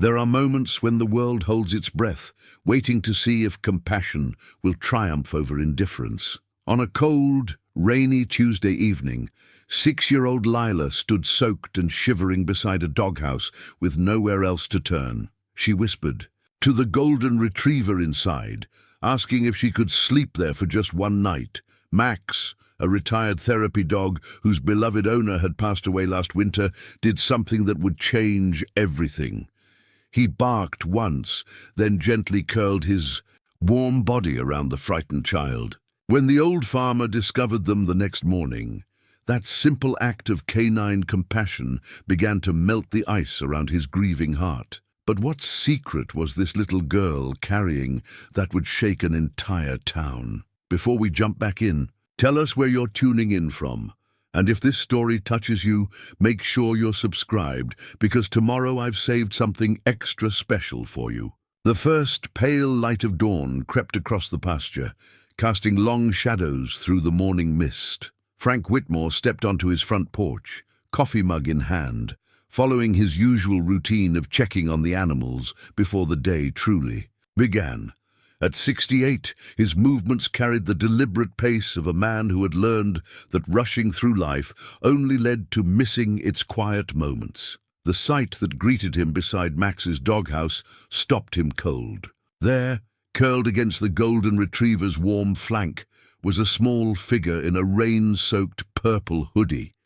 There are moments when the world holds its breath, waiting to see if compassion will triumph over indifference. On a cold, rainy Tuesday evening, 6-year-old Lila stood soaked and shivering beside a doghouse with nowhere else to turn. She whispered to the golden retriever inside, asking if she could sleep there for just one night. Max, a retired therapy dog whose beloved owner had passed away last winter, did something that would change everything. He barked once, then gently curled his warm body around the frightened child. When the old farmer discovered them the next morning, that simple act of canine compassion began to melt the ice around his grieving heart. But what secret was this little girl carrying that would shake an entire town? Before we jump back in, tell us where you're tuning in from. And if this story touches you, make sure you're subscribed, because tomorrow I've saved something extra special for you. The first pale light of dawn crept across the pasture, casting long shadows through the morning mist. Frank Whitmore stepped onto his front porch, coffee mug in hand, following his usual routine of checking on the animals before the day truly began. At 68, his movements carried the deliberate pace of a man who had learned that rushing through life only led to missing its quiet moments. The sight that greeted him beside Max's doghouse stopped him cold. There, curled against the golden retriever's warm flank, was a small figure in a rain-soaked purple hoodie.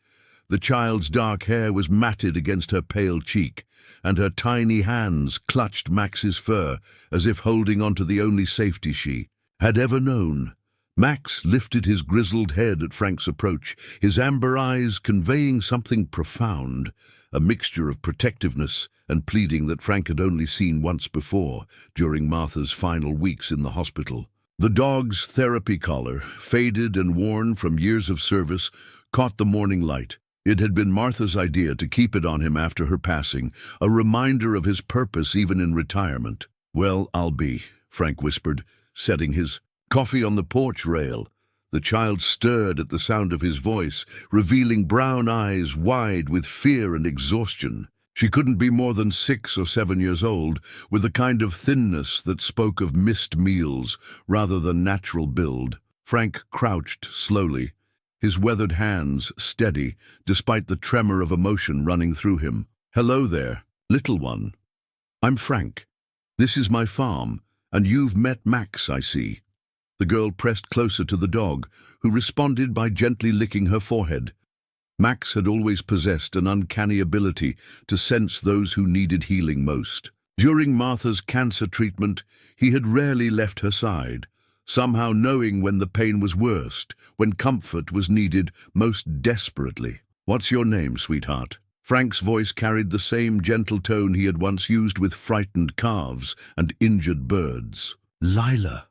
The child's dark hair was matted against her pale cheek, and her tiny hands clutched Max's fur as if holding onto the only safety she had ever known. Max lifted his grizzled head at Frank's approach, his amber eyes conveying something profound, a mixture of protectiveness and pleading that Frank had only seen once before, during Martha's final weeks in the hospital. The dog's therapy collar, faded and worn from years of service, caught the morning light. It had been Martha's idea to keep it on him after her passing, a reminder of his purpose even in retirement. "Well, I'll be," Frank whispered, setting his coffee on the porch rail. The child stirred at the sound of his voice, revealing brown eyes wide with fear and exhaustion. She couldn't be more than 6 or 7 years old, with a kind of thinness that spoke of missed meals rather than natural build. Frank crouched slowly, his weathered hands steady, despite the tremor of emotion running through him. "Hello there, little one. I'm Frank. This is my farm, and you've met Max, I see." The girl pressed closer to the dog, who responded by gently licking her forehead. Max had always possessed an uncanny ability to sense those who needed healing most. During Martha's cancer treatment, he had rarely left her side, somehow knowing when the pain was worst, when comfort was needed most desperately. "What's your name, sweetheart?" Frank's voice carried the same gentle tone he had once used with frightened calves and injured birds. "Lila,"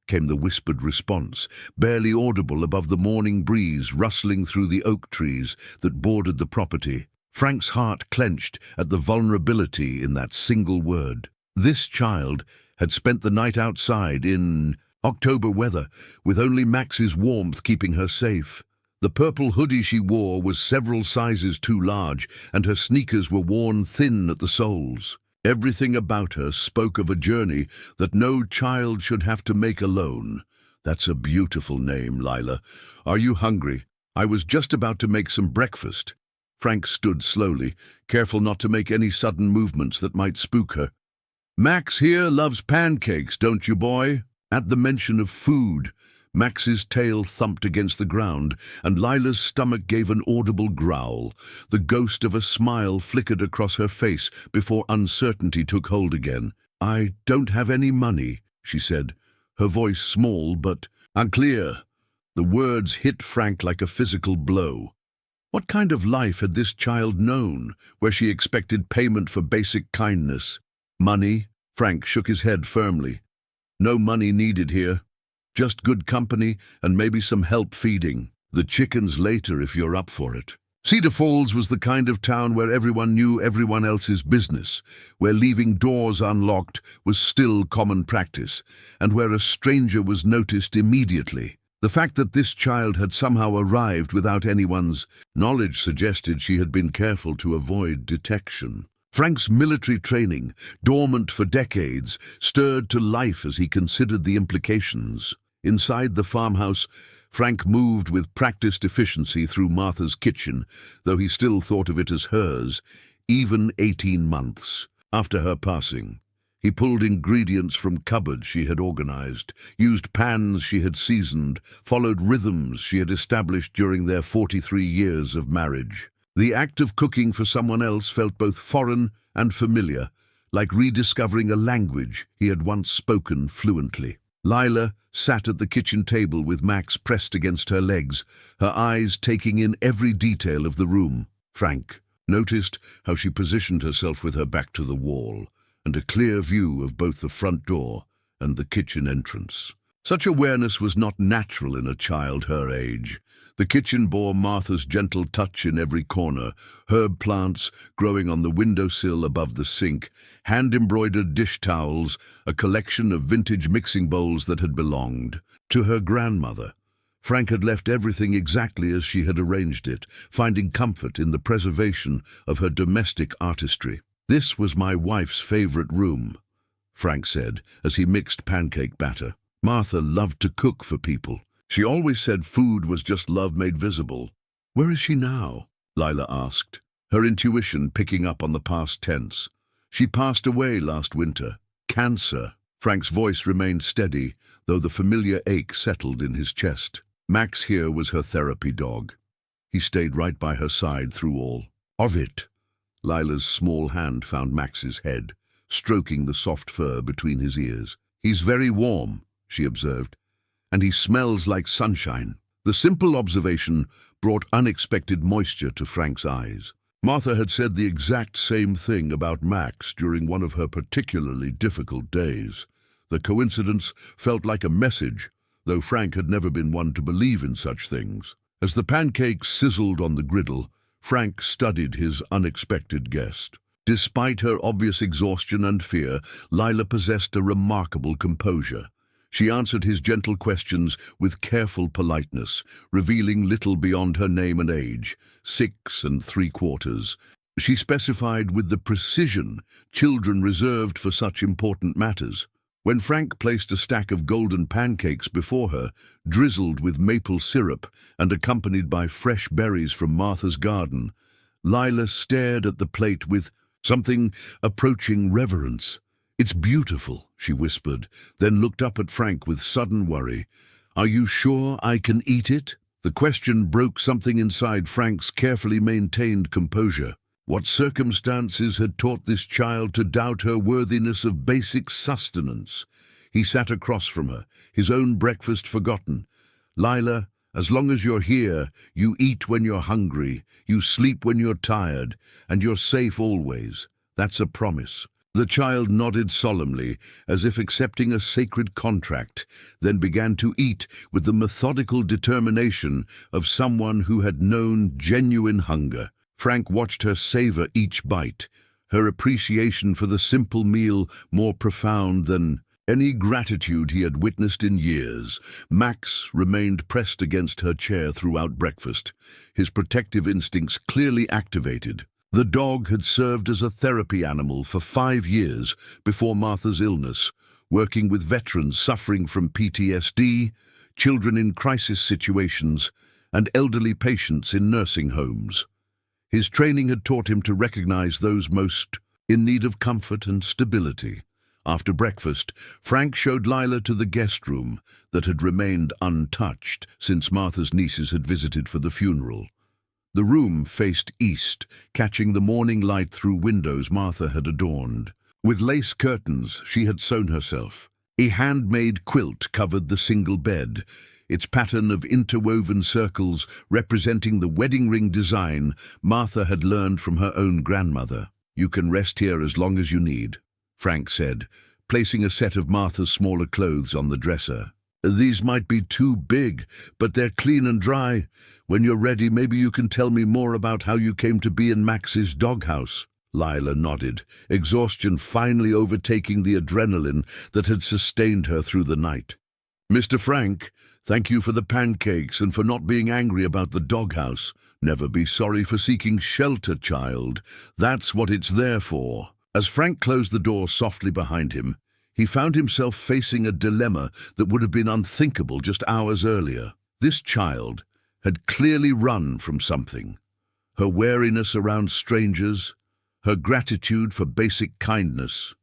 came the whispered response, barely audible above the morning breeze rustling through the oak trees that bordered the property. Frank's heart clenched at the vulnerability in that single word. This child had spent the night outside in October weather, with only Max's warmth keeping her safe. The purple hoodie she wore was several sizes too large, and her sneakers were worn thin at the soles. Everything about her spoke of a journey that no child should have to make alone. "That's a beautiful name, Lila. Are you hungry? I was just about to make some breakfast." Frank stood slowly, careful not to make any sudden movements that might spook her. "Max here loves pancakes, don't you, boy?" At the mention of food, Max's tail thumped against the ground, and Lila's stomach gave an audible growl. The ghost of a smile flickered across her face before uncertainty took hold again. "I don't have any money," she said, her voice small but unclear. The words hit Frank like a physical blow. What kind of life had this child known, where she expected payment for basic kindness? "Money?" Frank shook his head firmly. "No money needed here. Just good company and maybe some help feeding. The chickens later if you're up for it." Cedar Falls was the kind of town where everyone knew everyone else's business, where leaving doors unlocked was still common practice, and where a stranger was noticed immediately. The fact that this child had somehow arrived without anyone's knowledge suggested she had been careful to avoid detection. Frank's military training, dormant for decades, stirred to life as he considered the implications. Inside the farmhouse, Frank moved with practiced efficiency through Martha's kitchen, though he still thought of it as hers, even 18 months after her passing. He pulled ingredients from cupboards she had organized, used pans she had seasoned, followed rhythms she had established during their 43 years of marriage. The act of cooking for someone else felt both foreign and familiar, like rediscovering a language he had once spoken fluently. Lila sat at the kitchen table with Max pressed against her legs, her eyes taking in every detail of the room. Frank noticed how she positioned herself with her back to the wall, and a clear view of both the front door and the kitchen entrance. Such awareness was not natural in a child her age. The kitchen bore Martha's gentle touch in every corner, herb plants growing on the windowsill above the sink, hand-embroidered dish towels, a collection of vintage mixing bowls that had belonged to her grandmother. Frank had left everything exactly as she had arranged it, finding comfort in the preservation of her domestic artistry. "This was my wife's favorite room," Frank said as he mixed pancake batter. "Martha loved to cook for people. She always said food was just love made visible." "Where is she now?" Lila asked, her intuition picking up on the past tense. "She passed away last winter. Cancer." Frank's voice remained steady, though the familiar ache settled in his chest. Max here was her therapy dog. He stayed right by her side through all of it. Lila's small hand found Max's head, stroking the soft fur between his ears. "He's very warm," she observed, "and he smells like sunshine." The simple observation brought unexpected moisture to Frank's eyes. Martha had said the exact same thing about Max during one of her particularly difficult days. The coincidence felt like a message, though Frank had never been one to believe in such things. As the pancakes sizzled on the griddle, Frank studied his unexpected guest. Despite her obvious exhaustion and fear, Lila possessed a remarkable composure. She answered his gentle questions with careful politeness, revealing little beyond her name and age, 6 3/4. She specified with the precision children reserved for such important matters. When Frank placed a stack of golden pancakes before her, drizzled with maple syrup and accompanied by fresh berries from Martha's garden, Lila stared at the plate with something approaching reverence. "It's beautiful," she whispered, then looked up at Frank with sudden worry. "Are you sure I can eat it?" The question broke something inside Frank's carefully maintained composure. What circumstances had taught this child to doubt her worthiness of basic sustenance? He sat across from her, his own breakfast forgotten. "Lila, as long as you're here, you eat when you're hungry, you sleep when you're tired, and you're safe always. That's a promise." The child nodded solemnly, as if accepting a sacred contract, then began to eat with the methodical determination of someone who had known genuine hunger. Frank watched her savor each bite, her appreciation for the simple meal more profound than any gratitude he had witnessed in years. Max remained pressed against her chair throughout breakfast, his protective instincts clearly activated. The dog had served as a therapy animal for 5 years before Martha's illness, working with veterans suffering from PTSD, children in crisis situations, and elderly patients in nursing homes. His training had taught him to recognize those most in need of comfort and stability. After breakfast, Frank showed Lila to the guest room that had remained untouched since Martha's nieces had visited for the funeral. The room faced east, catching the morning light through windows Martha had adorned. With lace curtains she had sewn herself. A handmade quilt covered the single bed, its pattern of interwoven circles representing the wedding ring design Martha had learned from her own grandmother. "You can rest here as long as you need," Frank said, placing a set of Martha's smaller clothes on the dresser. "These might be too big, but they're clean and dry. When you're ready, maybe you can tell me more about how you came to be in Max's doghouse." Lila nodded, exhaustion finally overtaking the adrenaline that had sustained her through the night. "Mr. Frank, Thank you for the pancakes and for not being angry about the doghouse. Never be sorry for seeking shelter, child. That's what it's there for." As Frank closed the door softly behind him, he found himself facing a dilemma that would have been unthinkable just hours earlier. This child had clearly run from something. Her wariness around strangers, her gratitude for basic kindness,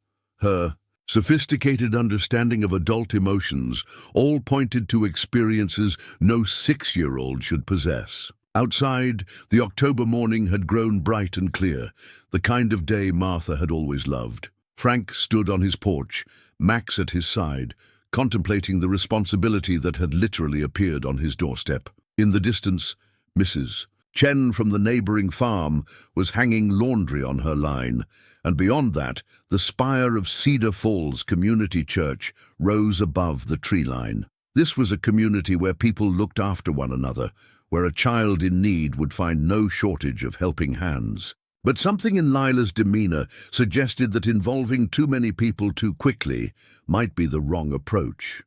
her sophisticated understanding of adult emotions, all pointed to experiences no 6-year-old should possess. Outside, the October morning had grown bright and clear, the kind of day Martha had always loved. Frank stood on his porch, Max at his side, contemplating the responsibility that had literally appeared on his doorstep. In the distance, Mrs. Chen from the neighboring farm was hanging laundry on her line, and beyond that, the spire of Cedar Falls Community Church rose above the tree line. This was a community where people looked after one another, where a child in need would find no shortage of helping hands. But something in Lila's demeanor suggested that involving too many people too quickly might be the wrong approach.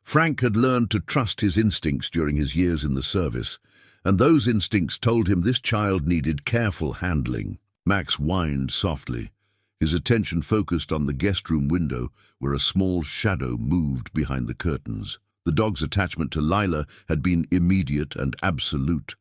Frank had learned to trust his instincts during his years in the service, and those instincts told him this child needed careful handling. Max whined softly, his attention focused on the guest room window where a small shadow moved behind the curtains. The dog's attachment to Lila had been immediate and absolute,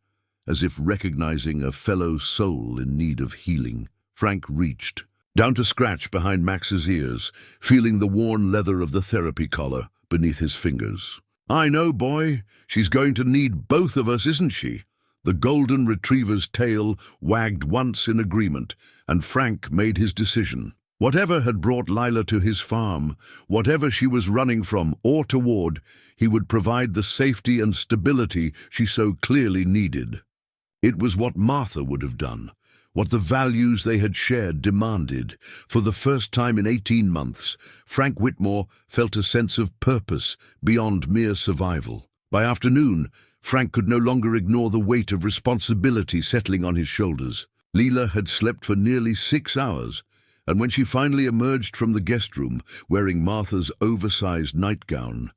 as if recognizing a fellow soul in need of healing. Frank reached down to scratch behind Max's ears, feeling the worn leather of the therapy collar beneath his fingers. "I know, boy. She's going to need both of us, isn't she?" The golden retriever's tail wagged once in agreement, and Frank made his decision. Whatever had brought Lila to his farm, whatever she was running from or toward, he would provide the safety and stability she so clearly needed. It was what Martha would have done, what the values they had shared demanded. For the first time in 18 months, Frank Whitmore felt a sense of purpose beyond mere survival. By afternoon, Frank could no longer ignore the weight of responsibility settling on his shoulders. Lila had slept for nearly 6 hours, and when she finally emerged from the guest room, wearing Martha's oversized nightgown,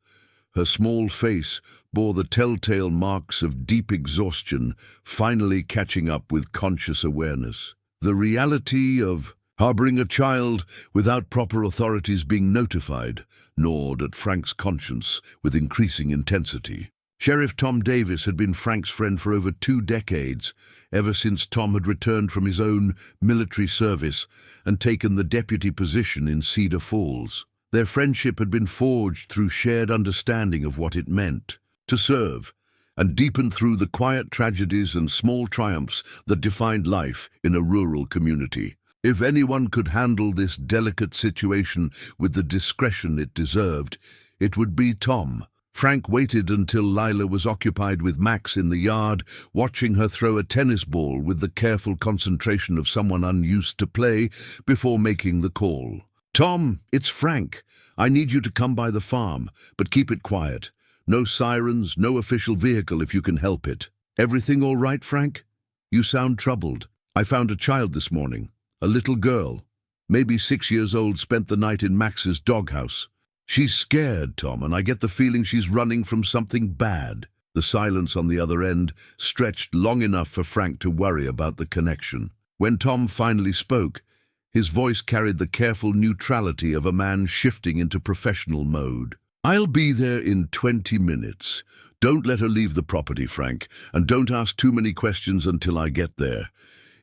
her small face bore the telltale marks of deep exhaustion, finally catching up with conscious awareness. The reality of harboring a child without proper authorities being notified gnawed at Frank's conscience with increasing intensity. Sheriff Tom Davis had been Frank's friend for over 2 decades, ever since Tom had returned from his own military service and taken the deputy position in Cedar Falls. Their friendship had been forged through shared understanding of what it meant to serve, and deepened through the quiet tragedies and small triumphs that defined life in a rural community. If anyone could handle this delicate situation with the discretion it deserved, it would be Tom. Frank waited until Lila was occupied with Max in the yard, watching her throw a tennis ball with the careful concentration of someone unused to play, before making the call. "Tom, it's Frank. I need you to come by the farm, but keep it quiet. No sirens, no official vehicle if you can help it." "Everything all right, Frank? You sound troubled. I found a child this morning. A little girl, maybe 6 years old, spent the night in Max's doghouse. She's scared, Tom, and I get the feeling she's running from something bad." The silence on the other end stretched long enough for Frank to worry about the connection. When Tom finally spoke, his voice carried the careful neutrality of a man shifting into professional mode. "I'll be there in 20 minutes. Don't let her leave the property, Frank, and don't ask too many questions until I get there.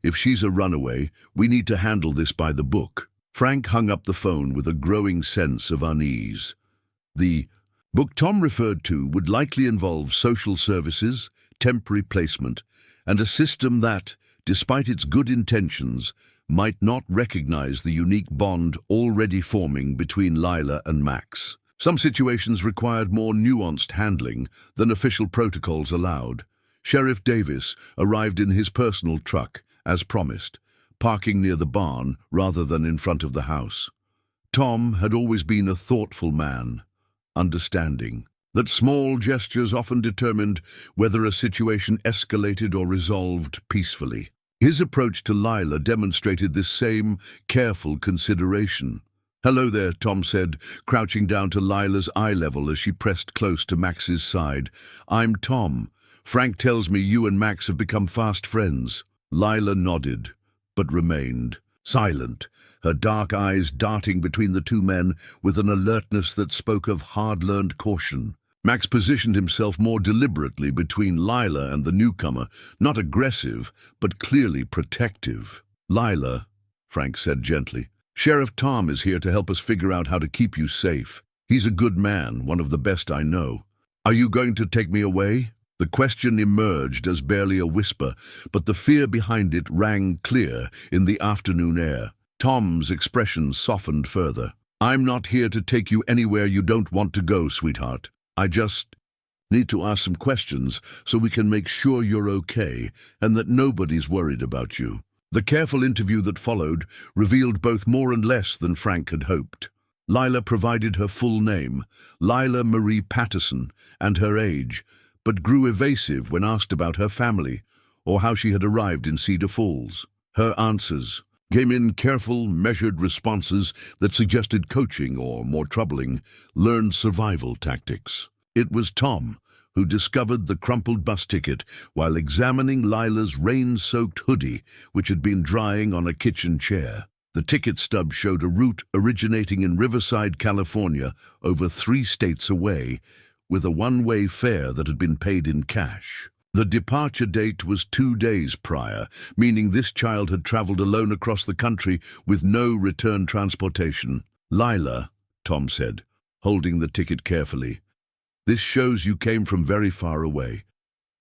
If she's a runaway, we need to handle this by the book." Frank hung up the phone with a growing sense of unease. The book Tom referred to would likely involve social services, temporary placement, and a system that, despite its good intentions, might not recognize the unique bond already forming between Lila and Max. Some situations required more nuanced handling than official protocols allowed. Sheriff Davis arrived in his personal truck, as promised, parking near the barn rather than in front of the house. Tom had always been a thoughtful man, understanding that small gestures often determined whether a situation escalated or resolved peacefully. His approach to Lila demonstrated this same careful consideration. "Hello there," Tom said, crouching down to Lila's eye level as she pressed close to Max's side. "I'm Tom. Frank tells me you and Max have become fast friends." Lila nodded, but remained silent, her dark eyes darting between the two men with an alertness that spoke of hard-learned caution. Max positioned himself more deliberately between Lila and the newcomer, not aggressive, but clearly protective. "Lila," Frank said gently, "Sheriff Tom is here to help us figure out how to keep you safe. He's a good man, one of the best I know. Are you going to take me away?" The question emerged as barely a whisper, but the fear behind it rang clear in the afternoon air. Tom's expression softened further. "I'm not here to take you anywhere you don't want to go, sweetheart. I just need to ask some questions so we can make sure you're okay and that nobody's worried about you." The careful interview that followed revealed both more and less than Frank had hoped. Lila provided her full name, Lila Marie Patterson, and her age, but grew evasive when asked about her family or how she had arrived in Cedar Falls. Her answers came in careful, measured responses that suggested coaching or, more troubling, learned survival tactics. It was Tom who discovered the crumpled bus ticket while examining Lila's rain-soaked hoodie, which had been drying on a kitchen chair. The ticket stub showed a route originating in Riverside, California, over 3 states away, with a one-way fare that had been paid in cash. The departure date was 2 days prior, meaning this child had traveled alone across the country with no return transportation. "Lila," Tom said, holding the ticket carefully, "this shows you came from very far away.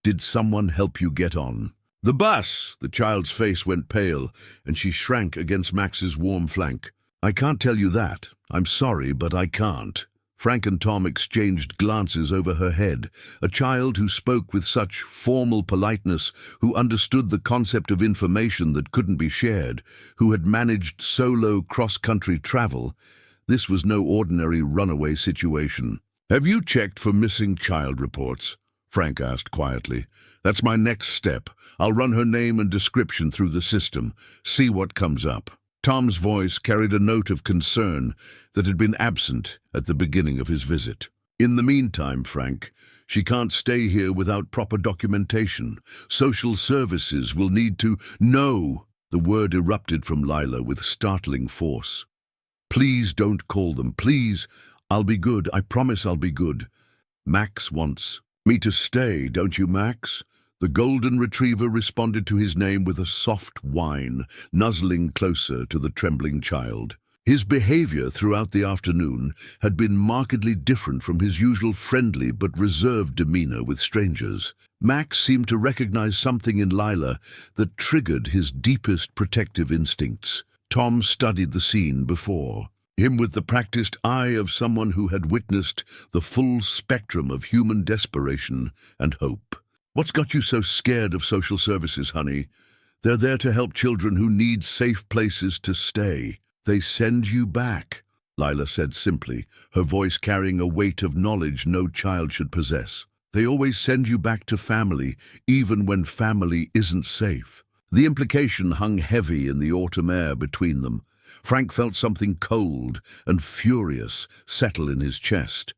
Did someone help you get on?" "The bus!" The child's face went pale, and she shrank against Max's warm flank. "I can't tell you that. I'm sorry, but I can't." Frank and Tom exchanged glances over her head. A child who spoke with such formal politeness, who understood the concept of information that couldn't be shared, who had managed solo cross-country travel. This was no ordinary runaway situation. "Have you checked for missing child reports?" Frank asked quietly. "That's my next step. I'll run her name and description through the system, see what comes up." Tom's voice carried a note of concern that had been absent at the beginning of his visit. "In the meantime, Frank, she can't stay here without proper documentation. Social services will need to—" "No!" The word erupted from Lila with startling force. "Please don't call them, please. I'll be good, I promise I'll be good. Max wants me to stay, don't you, Max?" The golden retriever responded to his name with a soft whine, nuzzling closer to the trembling child. His behavior throughout the afternoon had been markedly different from his usual friendly but reserved demeanor with strangers. Max seemed to recognize something in Lila that triggered his deepest protective instincts. Tom studied the scene before him with the practiced eye of someone who had witnessed the full spectrum of human desperation and hope. "What's got you so scared of social services, honey? They're there to help children who need safe places to stay. They send you back," Lila said simply, her voice carrying a weight of knowledge no child should possess. "They always send you back to family, even when family isn't safe." The implication hung heavy in the autumn air between them. Frank felt something cold and furious settle in his chest.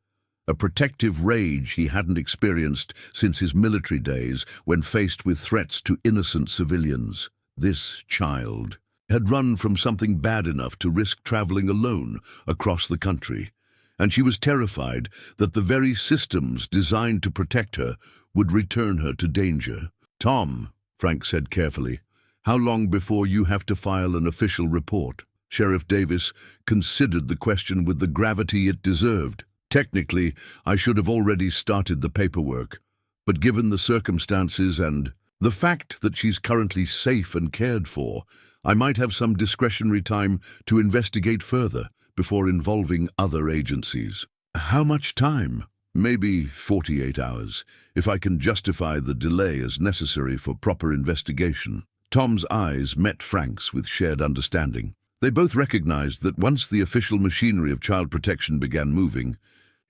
A protective rage he hadn't experienced since his military days when faced with threats to innocent civilians. This child had run from something bad enough to risk traveling alone across the country, and she was terrified that the very systems designed to protect her would return her to danger. "Tom," Frank said carefully, "how long before you have to file an official report?" Sheriff Davis considered the question with the gravity it deserved. "Technically, I should have already started the paperwork, but given the circumstances and the fact that she's currently safe and cared for, I might have some discretionary time to investigate further before involving other agencies." "How much time?" "Maybe 48 hours, if I can justify the delay as necessary for proper investigation." Tom's eyes met Frank's with shared understanding. They both recognized that once the official machinery of child protection began moving,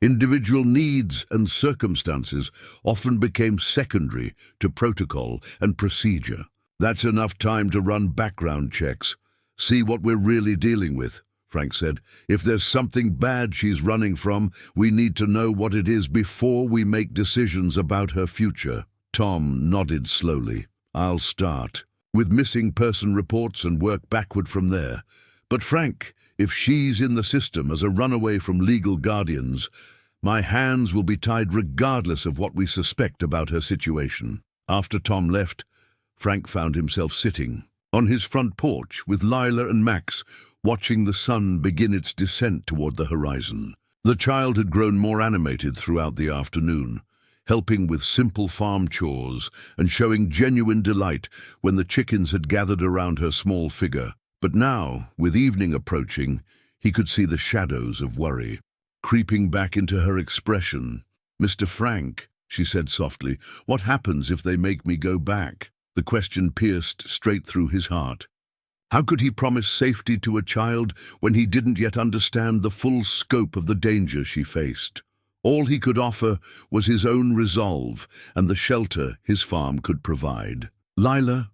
individual needs and circumstances often became secondary to protocol and procedure. "That's enough time to run background checks, see what we're really dealing with," Frank said. "If there's something bad she's running from, we need to know what it is before we make decisions about her future." Tom nodded slowly. "I'll start with missing person reports and work backward from there. But Frank, if she's in the system as a runaway from legal guardians, my hands will be tied regardless of what we suspect about her situation." After Tom left, Frank found himself sitting on his front porch with Lila and Max, watching the sun begin its descent toward the horizon. The child had grown more animated throughout the afternoon, helping with simple farm chores and showing genuine delight when the chickens had gathered around her small figure. But now, with evening approaching, he could see the shadows of worry creeping back into her expression. "Mr. Frank," she said softly, "what happens if they make me go back?" The question pierced straight through his heart. How could he promise safety to a child when he didn't yet understand the full scope of the danger she faced? All he could offer was his own resolve and the shelter his farm could provide. "Lila,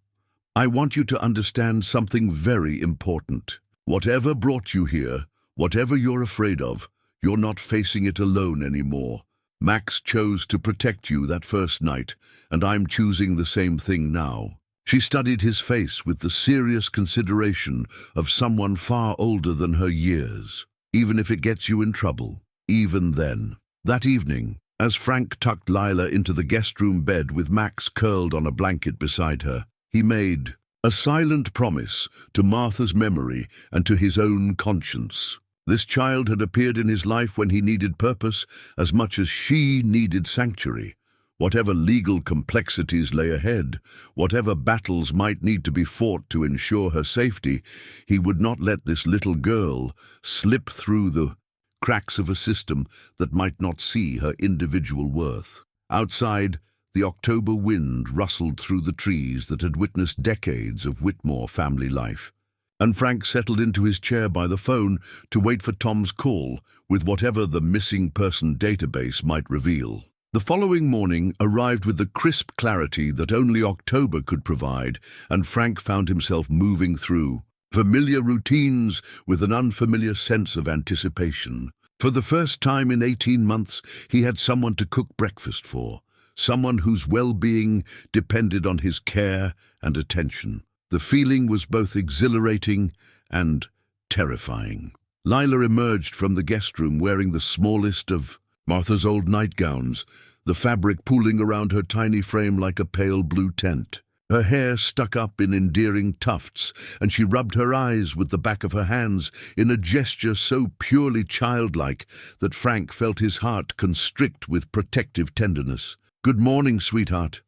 I want you to understand something very important. Whatever brought you here, whatever you're afraid of, you're not facing it alone anymore. Max chose to protect you that first night, and I'm choosing the same thing now." She studied his face with the serious consideration of someone far older than her years. "Even if it gets you in trouble, even then." That evening, as Frank tucked Lila into the guest room bed with Max curled on a blanket beside her, he made a silent promise to Martha's memory and to his own conscience. This child had appeared in his life when he needed purpose as much as she needed sanctuary. Whatever legal complexities lay ahead, whatever battles might need to be fought to ensure her safety, he would not let this little girl slip through the cracks of a system that might not see her individual worth. Outside, the October wind rustled through the trees that had witnessed decades of Whitmore family life, and Frank settled into his chair by the phone to wait for Tom's call with whatever the missing person database might reveal. The following morning arrived with the crisp clarity that only October could provide, and Frank found himself moving through familiar routines with an unfamiliar sense of anticipation. For the first time in 18 months, he had someone to cook breakfast for, someone whose well-being depended on his care and attention. The feeling was both exhilarating and terrifying. Lila emerged from the guest room wearing the smallest of Martha's old nightgowns, the fabric pooling around her tiny frame like a pale blue tent. Her hair stuck up in endearing tufts, and she rubbed her eyes with the back of her hands in a gesture so purely childlike that Frank felt his heart constrict with protective tenderness. "Good morning, sweetheart.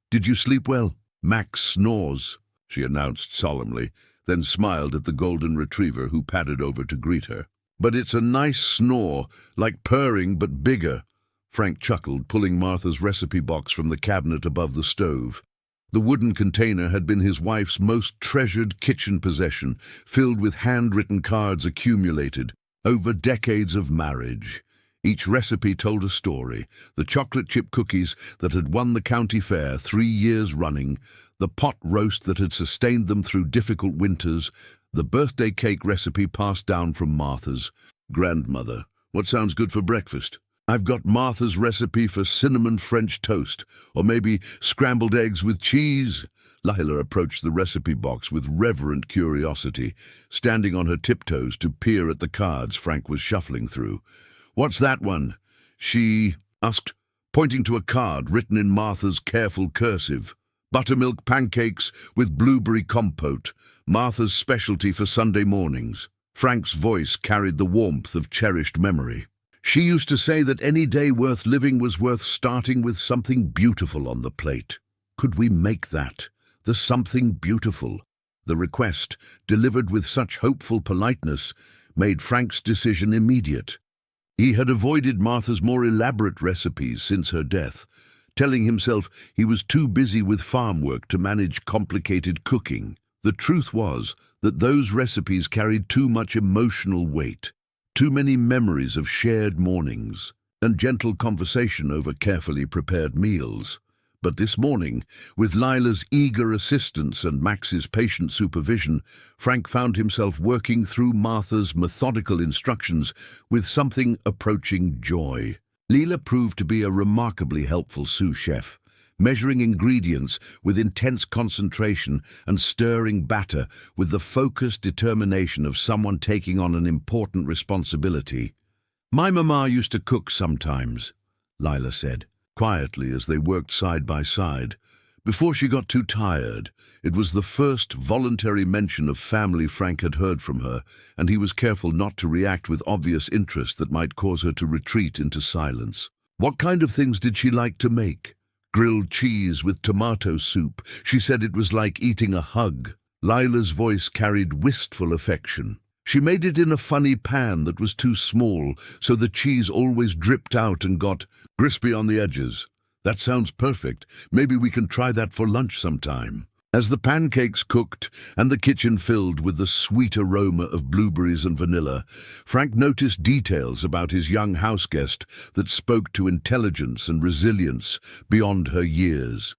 Did you sleep well?" "Max snores," she announced solemnly, then smiled at the golden retriever who padded over to greet her. "But it's a nice snore, like purring but bigger," Frank chuckled, pulling Martha's recipe box from the cabinet above the stove. The wooden container had been his wife's most treasured kitchen possession, filled with handwritten cards accumulated over decades of marriage. Each recipe told a story: the chocolate chip cookies that had won the county fair 3 years running, the pot roast that had sustained them through difficult winters, the birthday cake recipe passed down from Martha's grandmother. "What sounds good for breakfast?" "I've got Martha's recipe for cinnamon French toast, or maybe scrambled eggs with cheese." Lila approached the recipe box with reverent curiosity, standing on her tiptoes to peer at the cards Frank was shuffling through. "What's that one?" she asked, pointing to a card written in Martha's careful cursive. "Buttermilk pancakes with blueberry compote, Martha's specialty for Sunday mornings." Frank's voice carried the warmth of cherished memory. "She used to say that any day worth living was worth starting with something beautiful on the plate. Could we make that the something beautiful?" The request, delivered with such hopeful politeness, made Frank's decision immediate. He had avoided Martha's more elaborate recipes since her death, telling himself he was too busy with farm work to manage complicated cooking. The truth was that those recipes carried too much emotional weight, too many memories of shared mornings, and gentle conversation over carefully prepared meals. But this morning, with Lila's eager assistance and Max's patient supervision, Frank found himself working through Martha's methodical instructions with something approaching joy. Lila proved to be a remarkably helpful sous chef, measuring ingredients with intense concentration and stirring batter with the focused determination of someone taking on an important responsibility. "My mama used to cook sometimes," Lila said, quietly as they worked side by side. Before she got too tired, it was the first voluntary mention of family Frank had heard from her, and he was careful not to react with obvious interest that might cause her to retreat into silence. What kind of things did she like to make? Grilled cheese with tomato soup. She said it was like eating a hug. Lila's voice carried wistful affection. She made it in a funny pan that was too small, so the cheese always dripped out and got crispy on the edges. "That sounds perfect. Maybe we can try that for lunch sometime." As the pancakes cooked and the kitchen filled with the sweet aroma of blueberries and vanilla, Frank noticed details about his young houseguest that spoke to intelligence and resilience beyond her years.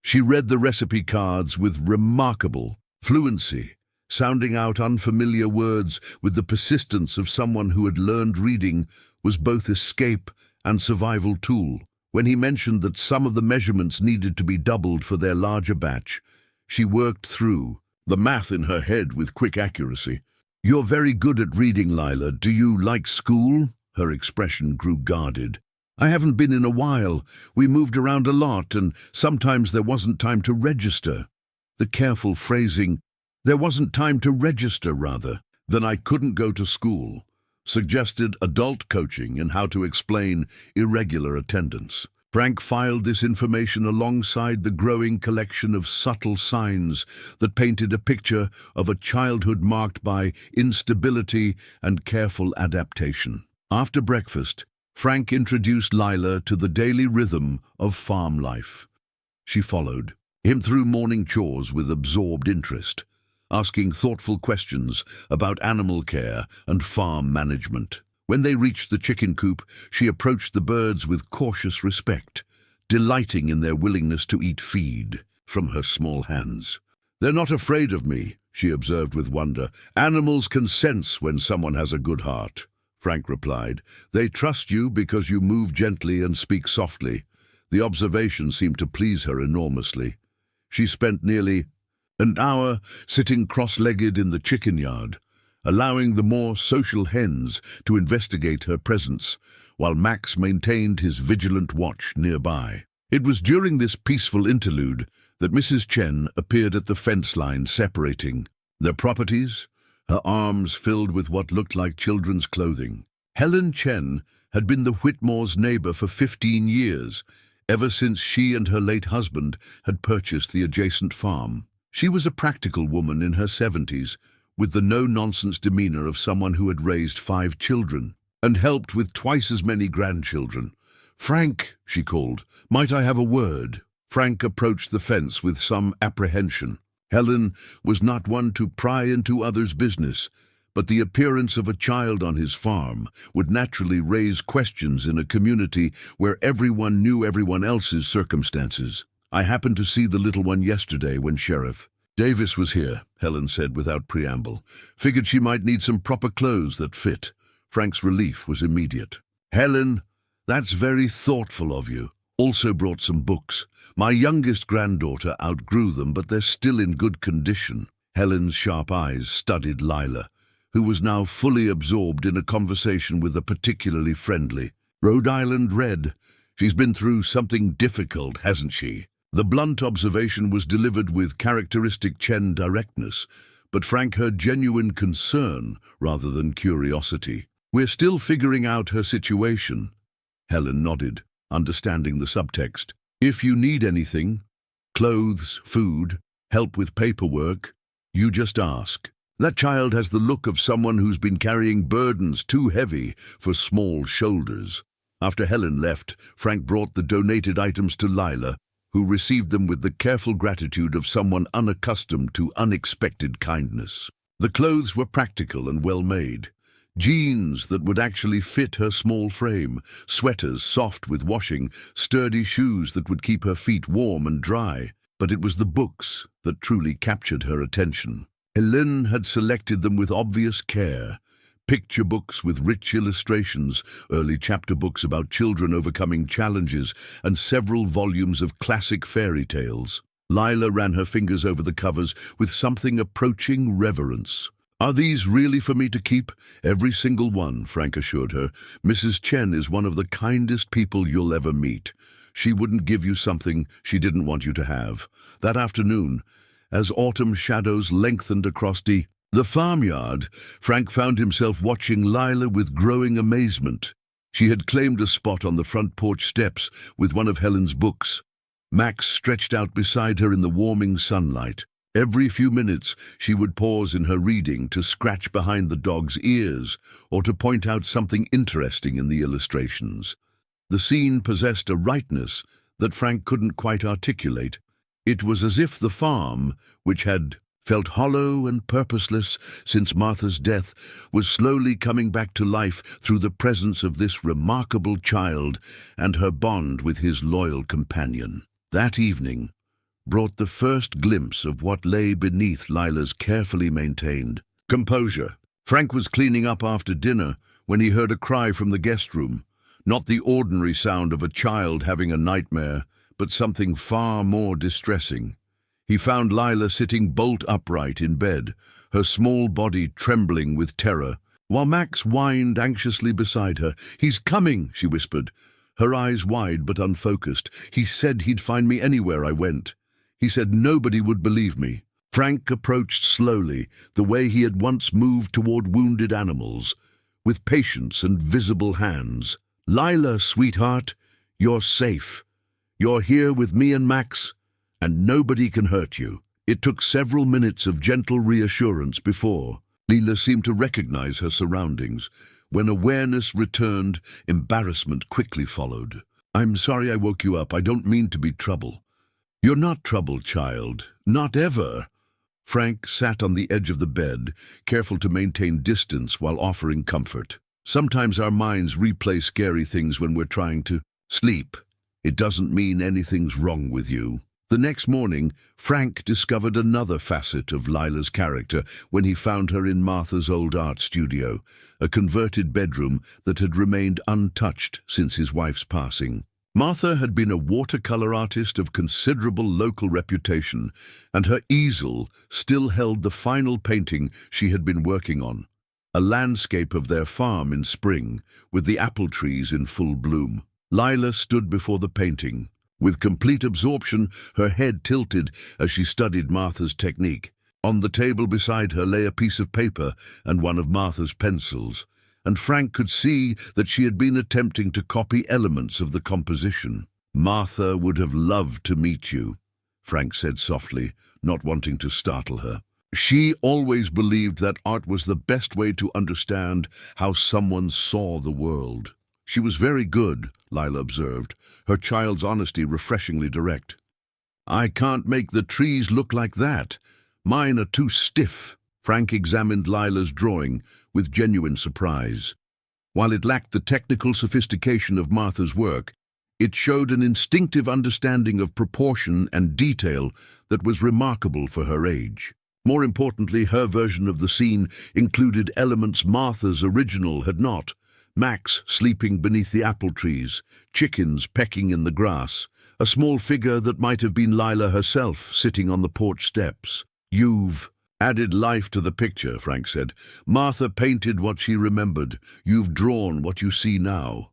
She read the recipe cards with remarkable fluency, sounding out unfamiliar words with the persistence of someone who had learned reading was both escape and survival tool. When he mentioned that some of the measurements needed to be doubled for their larger batch, she worked through the math in her head with quick accuracy. "You're very good at reading, Lila. Do you like school?" Her expression grew guarded. "I haven't been in a while. We moved around a lot, and sometimes there wasn't time to register." The careful phrasing, "There wasn't time to register," rather, "than I couldn't go to school," suggested adult coaching in how to explain irregular attendance. Frank filed this information alongside the growing collection of subtle signs that painted a picture of a childhood marked by instability and careful adaptation. After breakfast, Frank introduced Lila to the daily rhythm of farm life. She followed him through morning chores with absorbed interest, asking thoughtful questions about animal care and farm management. When they reached the chicken coop, she approached the birds with cautious respect, delighting in their willingness to eat feed from her small hands. "They're not afraid of me," she observed with wonder. "Animals can sense when someone has a good heart," Frank replied. "They trust you because you move gently and speak softly." The observation seemed to please her enormously. She spent nearly an hour sitting cross-legged in the chicken yard, allowing the more social hens to investigate her presence, while Max maintained his vigilant watch nearby. It was during this peaceful interlude that Mrs. Chen appeared at the fence line separating their properties, her arms filled with what looked like children's clothing. Helen Chen had been the Whitmore's neighbor for 15 years, ever since she and her late husband had purchased the adjacent farm. She was a practical woman in her 70s, with the no-nonsense demeanor of someone who had raised 5 children and helped with twice as many grandchildren. "Frank," she called, "might I have a word?" Frank approached the fence with some apprehension. Helen was not one to pry into others' business, but the appearance of a child on his farm would naturally raise questions in a community where everyone knew everyone else's circumstances. "I happened to see the little one yesterday when Sheriff Davis was here," Helen said without preamble. "Figured she might need some proper clothes that fit." Frank's relief was immediate. "Helen, that's very thoughtful of you. Also brought some books. My youngest granddaughter outgrew them, but they're still in good condition." Helen's sharp eyes studied Lila, who was now fully absorbed in a conversation with a particularly friendly Rhode Island Red. "She's been through something difficult, hasn't she?" The blunt observation was delivered with characteristic Chen directness, but Frank heard genuine concern rather than curiosity. "We're still figuring out her situation." Helen nodded, understanding the subtext. "If you need anything, clothes, food, help with paperwork, you just ask." That child has the look of someone who's been carrying burdens too heavy for small shoulders. After Helen left, Frank brought the donated items to Lila, who received them with the careful gratitude of someone unaccustomed to unexpected kindness. The clothes were practical and well made, Jeans that would actually fit her small frame, sweaters soft with washing, sturdy shoes that would keep her feet warm and dry. But it was the books that truly captured her attention. Hélène had selected them with obvious care. Picture books with rich illustrations, early chapter books about children overcoming challenges, and several volumes of classic fairy tales. Lila ran her fingers over the covers with something approaching reverence. "Are these really for me to keep?" "Every single one," Frank assured her. "Mrs. Chen is one of the kindest people you'll ever meet. She wouldn't give you something she didn't want you to have." That afternoon, as autumn shadows lengthened across the farmyard, Frank found himself watching Lila with growing amazement. She had claimed a spot on the front porch steps with one of Helen's books. Max stretched out beside her in the warming sunlight. Every few minutes she would pause in her reading to scratch behind the dog's ears or to point out something interesting in the illustrations. The scene possessed a rightness that Frank couldn't quite articulate. It was as if the farm, which had felt hollow and purposeless since Martha's death, was slowly coming back to life through the presence of this remarkable child and her bond with his loyal companion. That evening brought the first glimpse of what lay beneath Lila's carefully maintained composure. Frank was cleaning up after dinner when he heard a cry from the guest room. Not the ordinary sound of a child having a nightmare, but something far more distressing. He found Lila sitting bolt upright in bed, her small body trembling with terror, while Max whined anxiously beside her. "He's coming," she whispered, her eyes wide but unfocused. "He said he'd find me anywhere I went. He said nobody would believe me." Frank approached slowly, the way he had once moved toward wounded animals, with patience and visible hands. "Lila, sweetheart, you're safe. You're here with me and Max, and nobody can hurt you." It took several minutes of gentle reassurance before Lila seemed to recognize her surroundings. When awareness returned, embarrassment quickly followed. "I'm sorry I woke you up. I don't mean to be trouble." "You're not trouble, child. Not ever." Frank sat on the edge of the bed, careful to maintain distance while offering comfort. "Sometimes our minds replay scary things when we're trying to sleep. It doesn't mean anything's wrong with you." The next morning, Frank discovered another facet of Lila's character when he found her in Martha's old art studio, a converted bedroom that had remained untouched since his wife's passing. Martha had been a watercolor artist of considerable local reputation, and her easel still held the final painting she had been working on, a landscape of their farm in spring, with the apple trees in full bloom. Lila stood before the painting. With complete absorption, her head tilted as she studied Martha's technique. On the table beside her lay a piece of paper and one of Martha's pencils, and Frank could see that she had been attempting to copy elements of the composition. "Martha would have loved to meet you," Frank said softly, not wanting to startle her. "She always believed that art was the best way to understand how someone saw the world." "She was very good," Lila observed, her child's honesty refreshingly direct. "I can't make the trees look like that. Mine are too stiff." Frank examined Lila's drawing with genuine surprise. While it lacked the technical sophistication of Martha's work, it showed an instinctive understanding of proportion and detail that was remarkable for her age. More importantly, her version of the scene included elements Martha's original had not. Max sleeping beneath the apple trees, chickens pecking in the grass, a small figure that might have been Lila herself sitting on the porch steps. "You've added life to the picture," Frank said. "Martha painted what she remembered. You've drawn what you see now."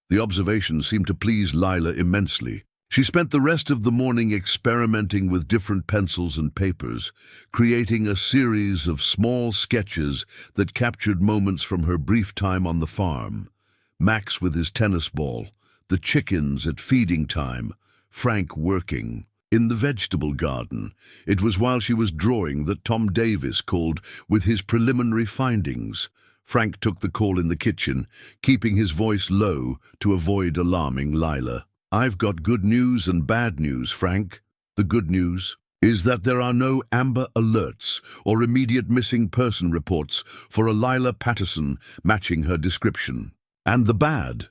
The observation seemed to please Lila immensely. She spent the rest of the morning experimenting with different pencils and papers, creating a series of small sketches that captured moments from her brief time on the farm. Max with his tennis ball, the chickens at feeding time, Frank working. In the vegetable garden, it was while she was drawing that Tom Davis called with his preliminary findings. Frank took the call in the kitchen, keeping his voice low to avoid alarming Lila. "I've got good news and bad news, Frank." "The good news?" is that there are no Amber Alerts or immediate missing person reports for a Lila Patterson matching her description. And the bad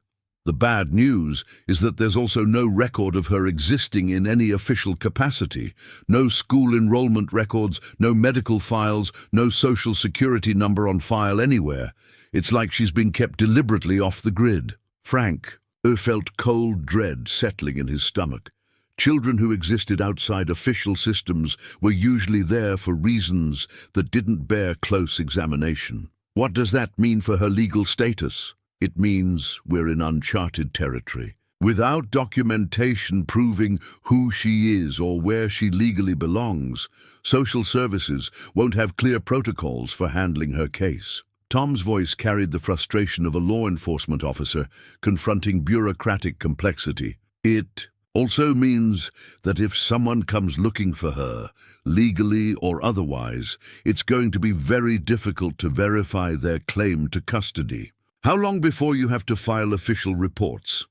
news is that there's also no record of her existing in any official capacity. No school enrollment records, no medical files, no social security number on file anywhere. It's like she's been kept deliberately off the grid. Frank felt cold dread settling in his stomach. Children who existed outside official systems were usually there for reasons that didn't bear close examination. What does that mean for her legal status? It means we're in uncharted territory. Without documentation proving who she is or where she legally belongs, social services won't have clear protocols for handling her case. Tom's voice carried the frustration of a law enforcement officer confronting bureaucratic complexity. It also means that if someone comes looking for her, legally or otherwise, it's going to be very difficult to verify their claim to custody. How long before you have to file official reports?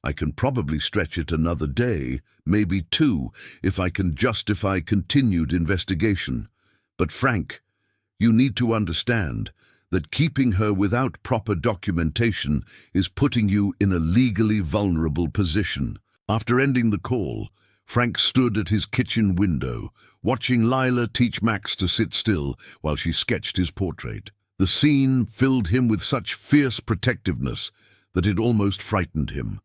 I can probably stretch it another day, maybe 2, if I can justify continued investigation. But Frank, you need to understand that keeping her without proper documentation is putting you in a legally vulnerable position. After ending the call, Frank stood at his kitchen window, watching Lila teach Max to sit still while she sketched his portrait. The scene filled him with such fierce protectiveness that it almost frightened him.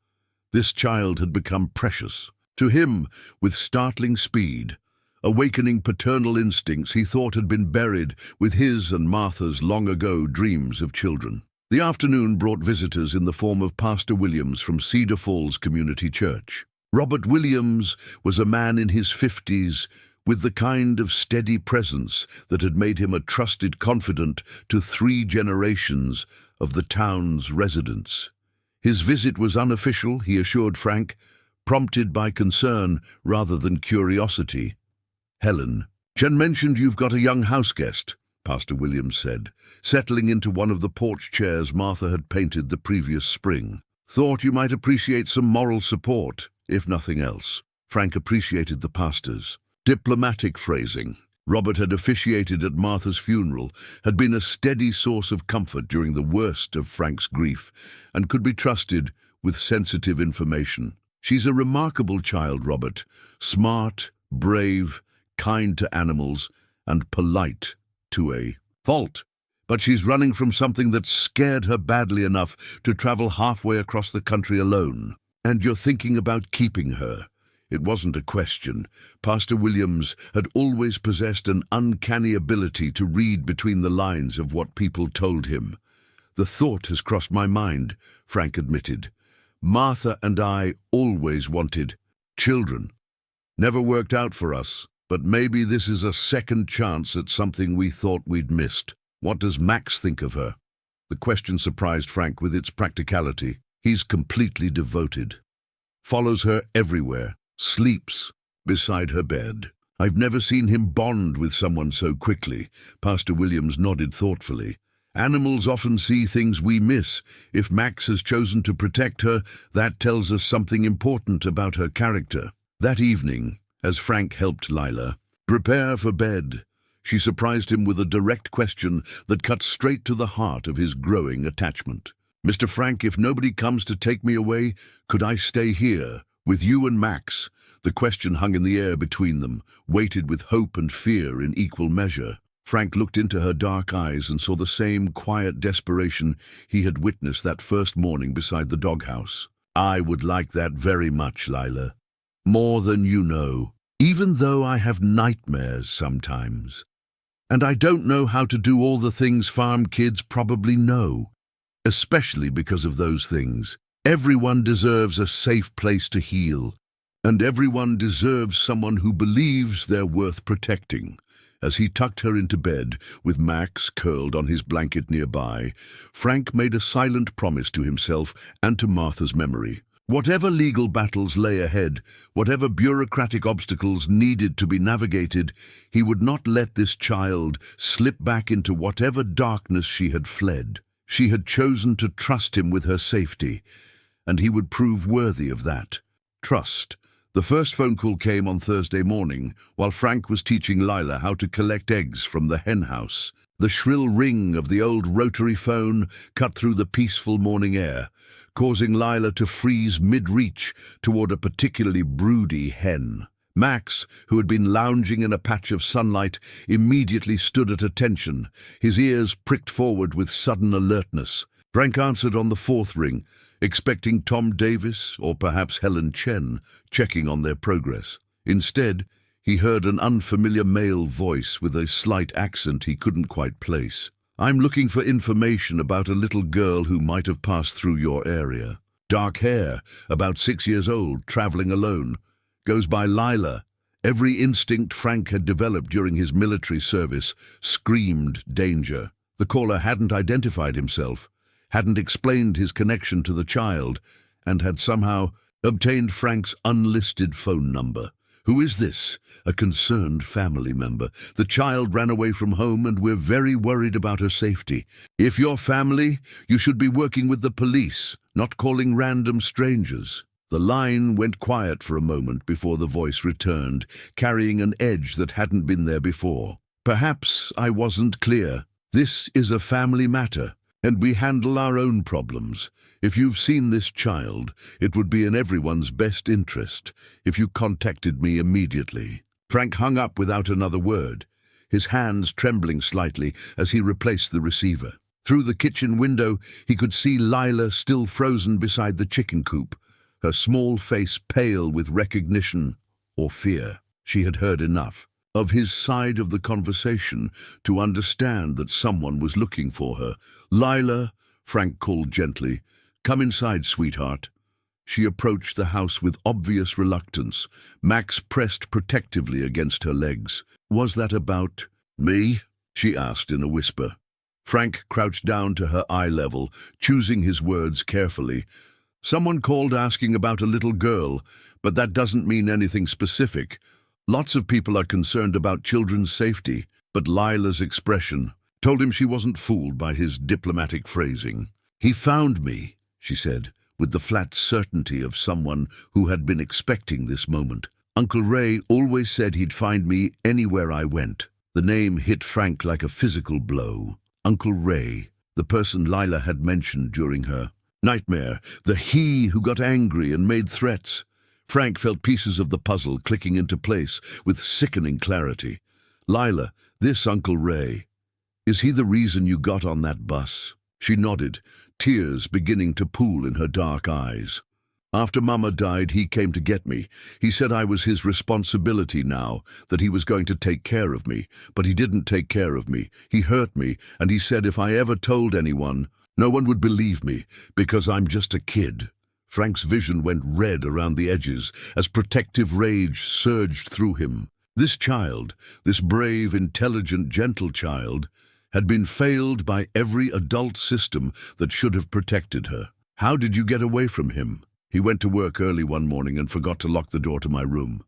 This child had become precious to him with startling speed, awakening paternal instincts he thought had been buried with his and Martha's long-ago dreams of children. The afternoon brought visitors in the form of Pastor Williams from Cedar Falls Community Church. Robert Williams was a man in his 50s with the kind of steady presence that had made him a trusted confidant to 3 generations of the town's residents. His visit was unofficial, he assured Frank, prompted by concern rather than curiosity. Helen, Jen mentioned you've got a young house guest, Pastor Williams said, settling into one of the porch chairs Martha had painted the previous spring. Thought you might appreciate some moral support, if nothing else. Frank appreciated the pastor's diplomatic phrasing. Robert had officiated at Martha's funeral, had been a steady source of comfort during the worst of Frank's grief, and could be trusted with sensitive information. She's a remarkable child, Robert. Smart, brave, kind to animals, and polite to a fault. But she's running from something that scared her badly enough to travel halfway across the country alone. And you're thinking about keeping her. It wasn't a question. Pastor Williams had always possessed an uncanny ability to read between the lines of what people told him. The thought has crossed my mind, Frank admitted. Martha and I always wanted children. Never worked out for us, but maybe this is a second chance at something we thought we'd missed. What does Max think of her? The question surprised Frank with its practicality. He's completely devoted. Follows her everywhere. Sleeps beside her bed. I've never seen him bond with someone so quickly. Pastor Williams nodded thoughtfully. Animals often see things we miss. If Max has chosen to protect her, that tells us something important about her character. That evening, as Frank helped Lila prepare for bed, she surprised him with a direct question that cut straight to the heart of his growing attachment. Mr. Frank, if nobody comes to take me away, could I stay here with you and Max? The question hung in the air between them, weighted with hope and fear in equal measure. Frank looked into her dark eyes and saw the same quiet desperation he had witnessed that first morning beside the doghouse. I would like that very much, Lila. More than you know, even though I have nightmares sometimes. And I don't know how to do all the things farm kids probably know, especially because of those things. Everyone deserves a safe place to heal, and everyone deserves someone who believes they're worth protecting. As he tucked her into bed, with Max curled on his blanket nearby, Frank made a silent promise to himself and to Martha's memory. Whatever legal battles lay ahead, whatever bureaucratic obstacles needed to be navigated, he would not let this child slip back into whatever darkness she had fled. She had chosen to trust him with her safety, and he would prove worthy of that trust The first phone call came on Thursday morning, while Frank was teaching Lila how to collect eggs from the hen house. The shrill ring of the old rotary phone cut through the peaceful morning air, causing Lila to freeze mid-reach toward a particularly broody hen. Max, who had been lounging in a patch of sunlight, immediately stood at attention, his ears pricked forward with sudden alertness. Frank answered on the fourth ring, expecting Tom Davis or perhaps Helen Chen checking on their progress. Instead, he heard an unfamiliar male voice with a slight accent he couldn't quite place. "I'm looking for information about a little girl who might have passed through your area. Dark hair, about 6 years old, traveling alone. Goes by Lila." Every instinct Frank had developed during his military service screamed danger. The caller hadn't identified himself, hadn't explained his connection to the child, and had somehow obtained Frank's unlisted phone number. "Who is this?" "A concerned family member. The child ran away from home and we're very worried about her safety. If you're family, you should be working with the police, not calling random strangers." The line went quiet for a moment before the voice returned, carrying an edge that hadn't been there before. "Perhaps I wasn't clear. This is a family matter, and we handle our own problems. If you've seen this child, it would be in everyone's best interest if you contacted me immediately." Frank hung up without another word, his hands trembling slightly as he replaced the receiver. Through the kitchen window, he could see Lila still frozen beside the chicken coop, her small face pale with recognition or fear. She had heard enough of his side of the conversation to understand that someone was looking for her. "Lila," Frank called gently, "come inside, sweetheart." She approached the house with obvious reluctance. Max pressed protectively against her legs. "Was that about me?" she asked in a whisper. Frank crouched down to her eye level, choosing his words carefully. "Someone called asking about a little girl, but that doesn't mean anything specific. Lots of people are concerned about children's safety." But Lila's expression told him she wasn't fooled by his diplomatic phrasing. "He found me," she said, with the flat certainty of someone who had been expecting this moment. "Uncle Ray always said he'd find me anywhere I went." The name hit Frank like a physical blow. Uncle Ray, the person Lila had mentioned during her nightmare, the he who got angry and made threats. Frank felt pieces of the puzzle clicking into place with sickening clarity. "Lila, this Uncle Ray, is he the reason you got on that bus?" She nodded, tears beginning to pool in her dark eyes. "After Mama died, he came to get me. He said I was his responsibility now, that he was going to take care of me. But he didn't take care of me. He hurt me, and he said if I ever told anyone, no one would believe me, because I'm just a kid." Frank's vision went red around the edges as protective rage surged through him. This child, this brave, intelligent, gentle child, had been failed by every adult system that should have protected her. "How did you get away from him?" "He went to work early one morning and forgot to lock the door to my room.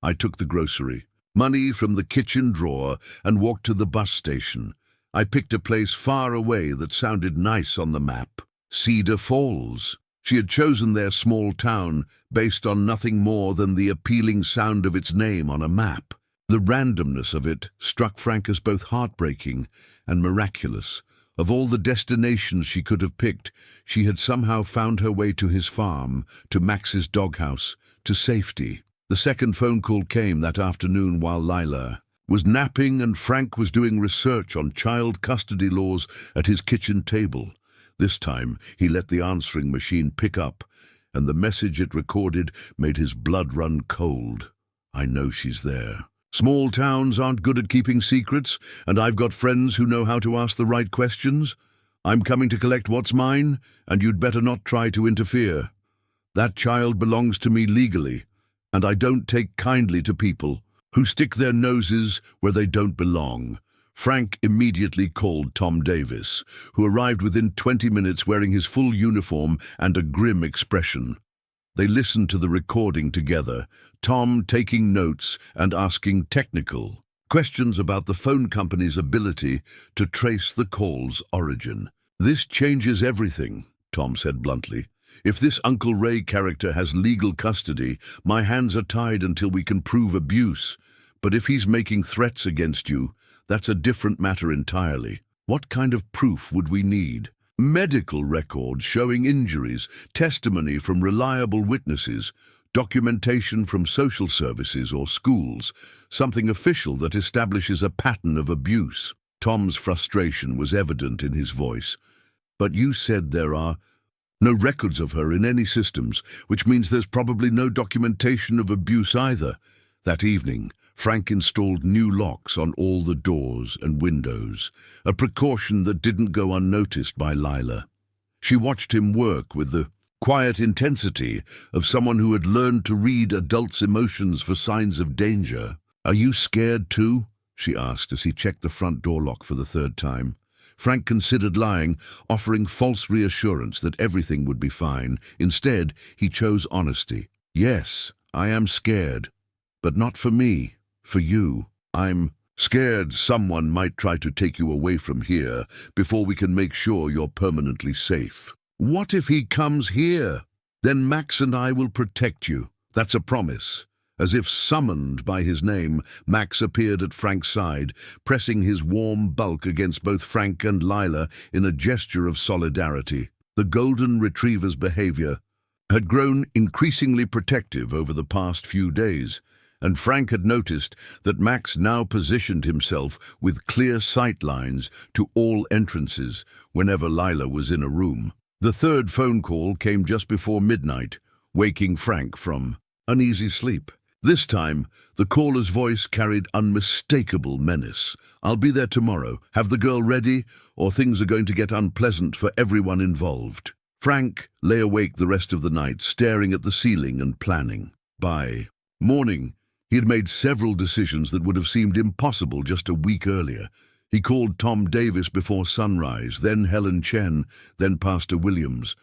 I took the grocery, money from the kitchen drawer, and walked to the bus station. I picked a place far away that sounded nice on the map. Cedar Falls." She had chosen their small town based on nothing more than the appealing sound of its name on a map. The randomness of it struck Frank as both heartbreaking and miraculous. Of all the destinations she could have picked, she had somehow found her way to his farm, to Max's doghouse, to safety. The second phone call came that afternoon while Lila was napping and Frank was doing research on child custody laws at his kitchen table. This time, he let the answering machine pick up, and the message it recorded made his blood run cold. "I know she's there. Small towns aren't good at keeping secrets, and I've got friends who know how to ask the right questions. I'm coming to collect what's mine, and you'd better not try to interfere. That child belongs to me legally, and I don't take kindly to people who stick their noses where they don't belong." Frank immediately called Tom Davis, who arrived within 20 minutes wearing his full uniform and a grim expression. They listened to the recording together, Tom taking notes and asking technical questions about the phone company's ability to trace the call's origin. "This changes everything," Tom said bluntly. If this Uncle Ray character has legal custody, my hands are tied until we can prove abuse. But if he's making threats against you, that's a different matter entirely. What kind of proof would we need? Medical records showing injuries, testimony from reliable witnesses, documentation from social services or schools, something official that establishes a pattern of abuse. Tom's frustration was evident in his voice. But you said there are no records of her in any systems, which means there's probably no documentation of abuse either. That evening, Frank installed new locks on all the doors and windows, a precaution that didn't go unnoticed by Lila. She watched him work with the quiet intensity of someone who had learned to read adults' emotions for signs of danger. "Are you scared too?" she asked as he checked the front door lock for the third time. Frank considered lying, offering false reassurance that everything would be fine. Instead, he chose honesty. "Yes, I am scared, but not for me. For you. I'm scared someone might try to take you away from here before we can make sure you're permanently safe." "What if he comes here? Then Max and I will protect you. That's a promise." As if summoned by his name, Max appeared at Frank's side, pressing his warm bulk against both Frank and Lila in a gesture of solidarity. The golden retriever's behavior had grown increasingly protective over the past few days, and Frank had noticed that Max now positioned himself with clear sight lines to all entrances whenever Lila was in a room. The third phone call came just before midnight, waking Frank from uneasy sleep. This time, the caller's voice carried unmistakable menace. "I'll be there tomorrow. Have the girl ready, or things are going to get unpleasant for everyone involved." Frank lay awake the rest of the night, staring at the ceiling and planning. By morning, he had made several decisions that would have seemed impossible just a week earlier. He called Tom Davis before sunrise, then Helen Chen, then Pastor Williams.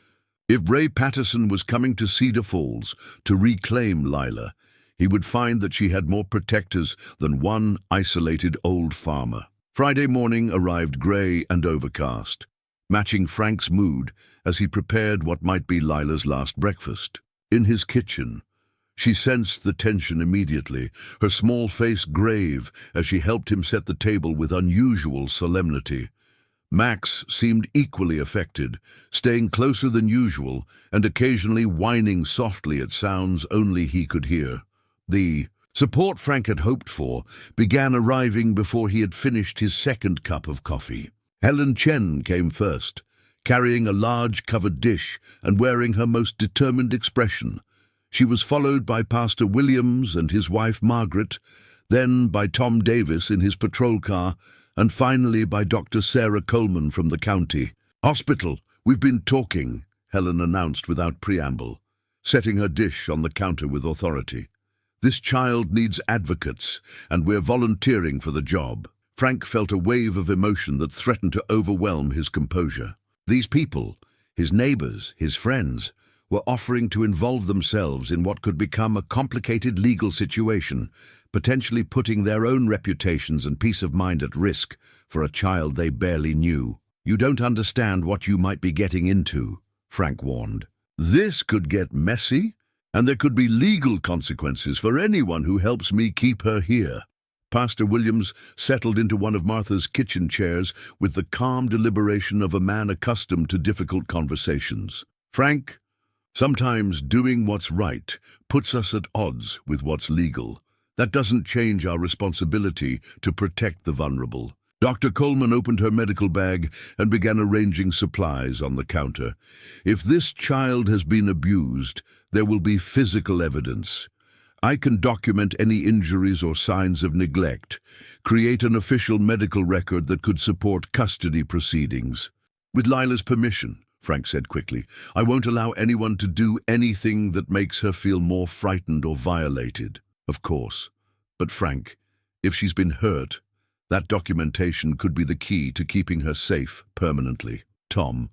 If Ray Patterson was coming to Cedar Falls to reclaim Lila, he would find that she had more protectors than one isolated old farmer. Friday morning arrived grey and overcast, matching Frank's mood as he prepared what might be Lila's last breakfast. In his kitchen, she sensed the tension immediately, her small face grave as she helped him set the table with unusual solemnity. Max seemed equally affected, staying closer than usual and occasionally whining softly at sounds only he could hear. The support Frank had hoped for began arriving before he had finished his second cup of coffee. Helen Chen came first, carrying a large covered dish and wearing her most determined expression. She was followed by Pastor Williams and his wife Margaret, then by Tom Davis in his patrol car, and finally by Dr. Sarah Coleman from the county. "Hospital, we've been talking," Helen announced without preamble, setting her dish on the counter with authority. "This child needs advocates, and we're volunteering for the job." Frank felt a wave of emotion that threatened to overwhelm his composure. These people, his neighbors, his friends, were offering to involve themselves in what could become a complicated legal situation, potentially putting their own reputations and peace of mind at risk for a child they barely knew. "You don't understand what you might be getting into," Frank warned. "This could get messy, and there could be legal consequences for anyone who helps me keep her here." Pastor Williams settled into one of Martha's kitchen chairs with the calm deliberation of a man accustomed to difficult conversations. "Frank, sometimes doing what's right puts us at odds with what's legal. That doesn't change our responsibility to protect the vulnerable." Dr. Coleman opened her medical bag and began arranging supplies on the counter. "If this child has been abused, there will be physical evidence. I can document any injuries or signs of neglect, create an official medical record that could support custody proceedings." "With Lila's permission," Frank said quickly. "I won't allow anyone to do anything that makes her feel more frightened or violated." "Of course. But Frank, if she's been hurt, that documentation could be the key to keeping her safe permanently." Tom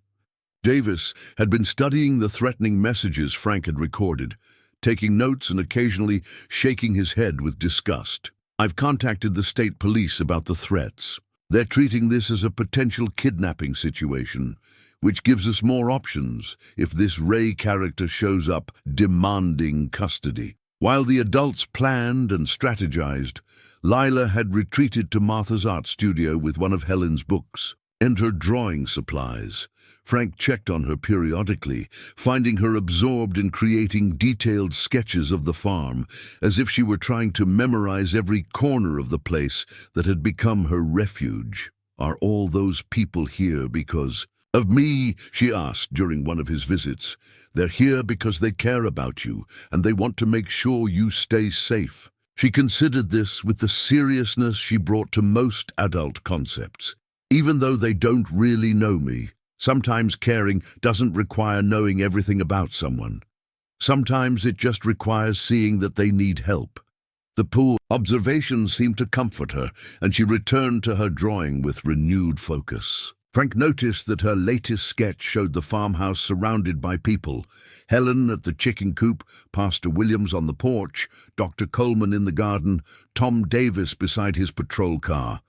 Davis had been studying the threatening messages Frank had recorded, taking notes and occasionally shaking his head with disgust. "I've contacted the state police about the threats. They're treating this as a potential kidnapping situation. which gives us more options if this Ray character shows up demanding custody. While the adults planned and strategized, Lila had retreated to Martha's art studio with one of Helen's books and her drawing supplies. Frank checked on her periodically, finding her absorbed in creating detailed sketches of the farm, as if she were trying to memorize every corner of the place that had become her refuge. "Are all those people here because of me?" she asked during one of his visits. "They're here because they care about you, and they want to make sure you stay safe." She considered this with the seriousness she brought to most adult concepts. Even though they don't really know me, sometimes caring doesn't require knowing everything about someone. Sometimes it just requires seeing that they need help. The poor observations seemed to comfort her, and she returned to her drawing with renewed focus. Frank noticed that her latest sketch showed the farmhouse surrounded by people. Helen at the chicken coop, Pastor Williams on the porch, Dr. Coleman in the garden, Tom Davis beside his patrol car.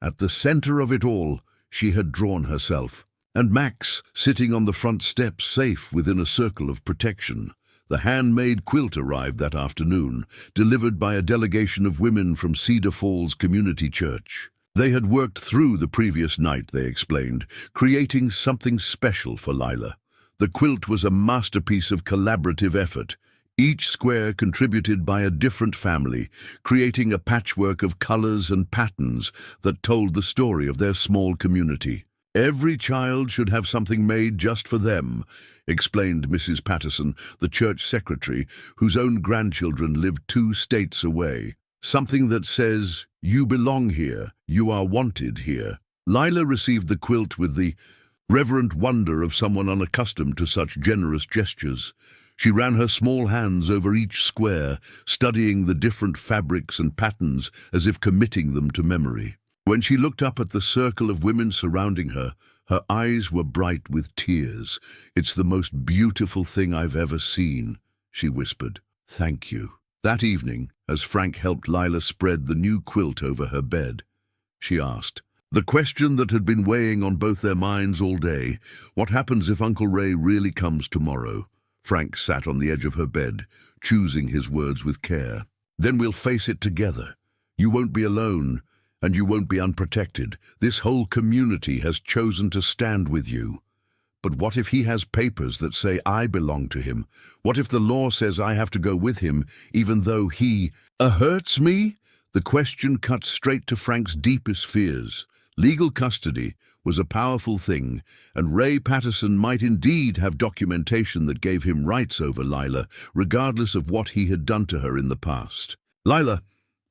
At the center of it all, she had drawn herself, and Max sitting on the front steps safe within a circle of protection. The handmade quilt arrived that afternoon, delivered by a delegation of women from Cedar Falls Community Church. They had worked through the previous night, they explained, creating something special for Lila. The quilt was a masterpiece of collaborative effort, each square contributed by a different family, creating a patchwork of colors and patterns that told the story of their small community. "Every child should have something made just for them," explained Mrs. Patterson, the church secretary, whose own grandchildren lived 2 states away. "Something that says, 'You belong here, you are wanted here.'" Lila received the quilt with the reverent wonder of someone unaccustomed to such generous gestures. She ran her small hands over each square, studying the different fabrics and patterns as if committing them to memory. When she looked up at the circle of women surrounding her, her eyes were bright with tears. "It's the most beautiful thing I've ever seen," she whispered. "Thank you." That evening, as Frank helped Lila spread the new quilt over her bed, she asked the question that had been weighing on both their minds all day: what happens if Uncle Ray really comes tomorrow? Frank sat on the edge of her bed, choosing his words with care. "Then we'll face it together. You won't be alone, and you won't be unprotected. This whole community has chosen to stand with you." "But what if he has papers that say I belong to him? What if the law says I have to go with him, even though he hurts me?" The question cut straight to Frank's deepest fears. Legal custody was a powerful thing, and Ray Patterson might indeed have documentation that gave him rights over Lila, regardless of what he had done to her in the past. "Lila,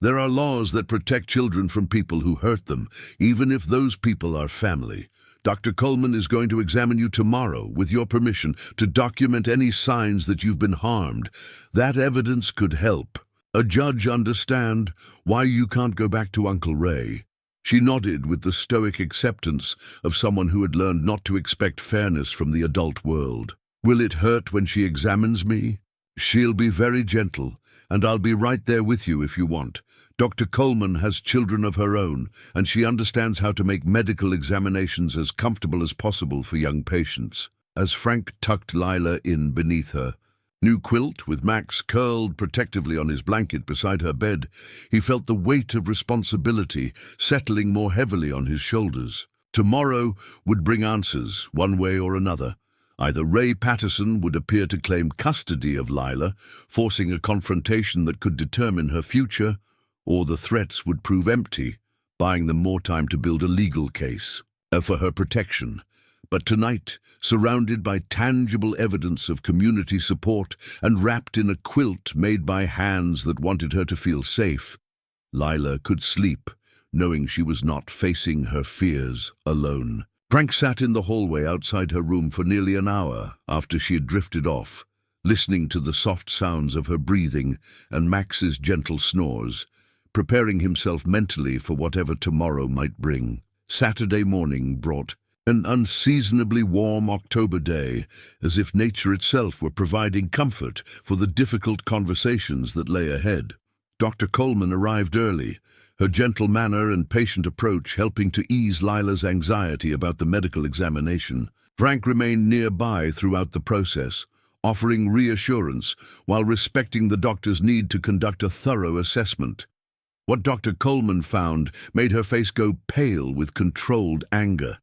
there are laws that protect children from people who hurt them, even if those people are family. Dr. Coleman is going to examine you tomorrow, with your permission, to document any signs that you've been harmed. That evidence could help a judge understand why you can't go back to Uncle Ray." She nodded with the stoic acceptance of someone who had learned not to expect fairness from the adult world. "Will it hurt when she examines me?" "She'll be very gentle, and I'll be right there with you if you want. Dr. Coleman has children of her own, and she understands how to make medical examinations as comfortable as possible for young patients." As Frank tucked Lila in beneath her new quilt, with Max curled protectively on his blanket beside her bed, he felt the weight of responsibility settling more heavily on his shoulders. Tomorrow would bring answers, one way or another. Either Ray Patterson would appear to claim custody of Lila, forcing a confrontation that could determine her future, or the threats would prove empty, buying them more time to build a legal case for her protection. But tonight, surrounded by tangible evidence of community support and wrapped in a quilt made by hands that wanted her to feel safe, Lila could sleep, knowing she was not facing her fears alone. Frank sat in the hallway outside her room for nearly an hour after she had drifted off, listening to the soft sounds of her breathing and Max's gentle snores, preparing himself mentally for whatever tomorrow might bring. Saturday morning brought an unseasonably warm October day, as if nature itself were providing comfort for the difficult conversations that lay ahead. Dr. Coleman arrived early, her gentle manner and patient approach helping to ease Lila's anxiety about the medical examination. Frank remained nearby throughout the process, offering reassurance while respecting the doctor's need to conduct a thorough assessment. What Dr. Coleman found made her face go pale with controlled anger.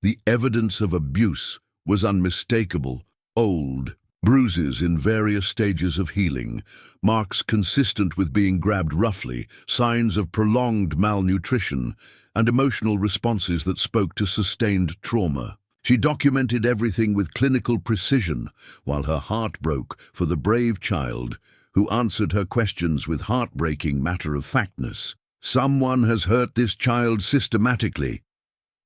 The evidence of abuse was unmistakable: old, bruises in various stages of healing, marks consistent with being grabbed roughly, signs of prolonged malnutrition, and emotional responses that spoke to sustained trauma. She documented everything with clinical precision, while her heart broke for the brave child who answered her questions with heartbreaking matter-of-factness. "Someone has hurt this child systematically,"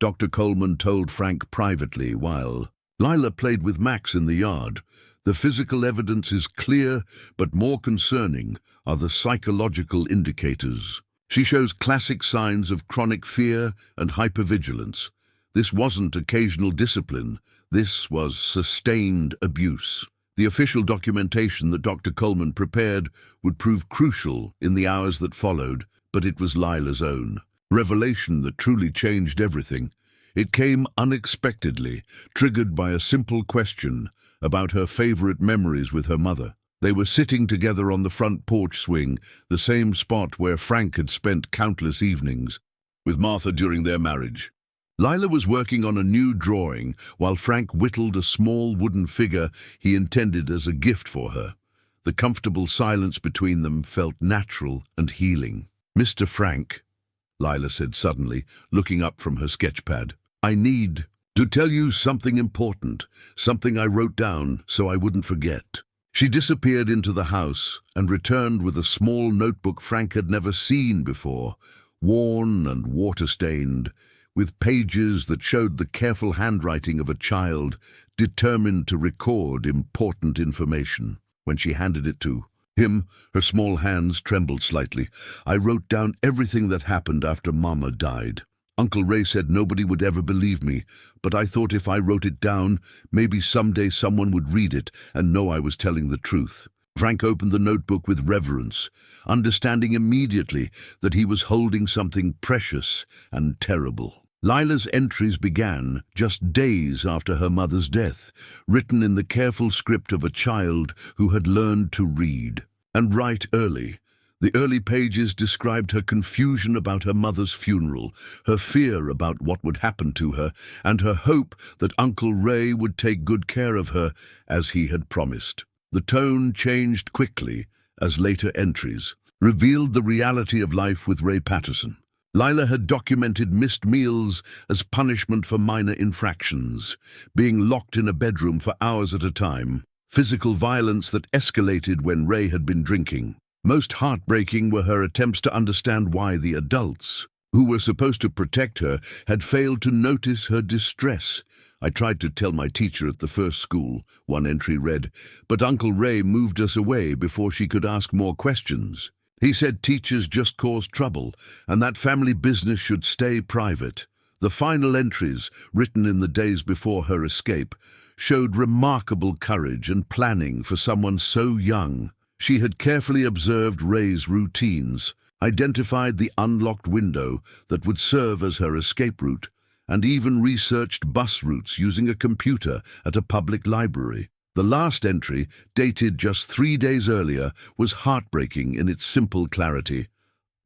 Dr. Coleman told Frank privately while Lila played with Max in the yard. "The physical evidence is clear, but more concerning are the psychological indicators. She shows classic signs of chronic fear and hypervigilance. This wasn't occasional discipline, this was sustained abuse." The official documentation that Dr. Coleman prepared would prove crucial in the hours that followed, but it was Lila's own revelation that truly changed everything. It came unexpectedly, triggered by a simple question about her favorite memories with her mother. They were sitting together on the front porch swing, the same spot where Frank had spent countless evenings with Martha during their marriage. Lila was working on a new drawing while Frank whittled a small wooden figure he intended as a gift for her. The comfortable silence between them felt natural and healing. "Mr. Frank," Lila said suddenly, looking up from her sketchpad, "I need to tell you something important, something I wrote down so I wouldn't forget." She disappeared into the house and returned with a small notebook Frank had never seen before, worn and water-stained, with pages that showed the careful handwriting of a child determined to record important information. When she handed it to him, her small hands trembled slightly. "I wrote down everything that happened after Mama died. Uncle Ray said nobody would ever believe me, but I thought if I wrote it down, maybe someday someone would read it and know I was telling the truth." Frank opened the notebook with reverence, understanding immediately that he was holding something precious and terrible. Lila's entries began just days after her mother's death, written in the careful script of a child who had learned to read and write early. The early pages described her confusion about her mother's funeral, her fear about what would happen to her, and her hope that Uncle Ray would take good care of her as he had promised. The tone changed quickly as later entries revealed the reality of life with Ray Patterson. Lila had documented missed meals as punishment for minor infractions, being locked in a bedroom for hours at a time, physical violence that escalated when Ray had been drinking. Most heartbreaking were her attempts to understand why the adults, who were supposed to protect her, had failed to notice her distress. "I tried to tell my teacher at the first school," one entry read, "but Uncle Ray moved us away before she could ask more questions. He said teachers just caused trouble, and that family business should stay private." The final entries, written in the days before her escape, showed remarkable courage and planning for someone so young. She had carefully observed Ray's routines, identified the unlocked window that would serve as her escape route, and even researched bus routes using a computer at a public library. The last entry, dated just 3 days earlier, was heartbreaking in its simple clarity.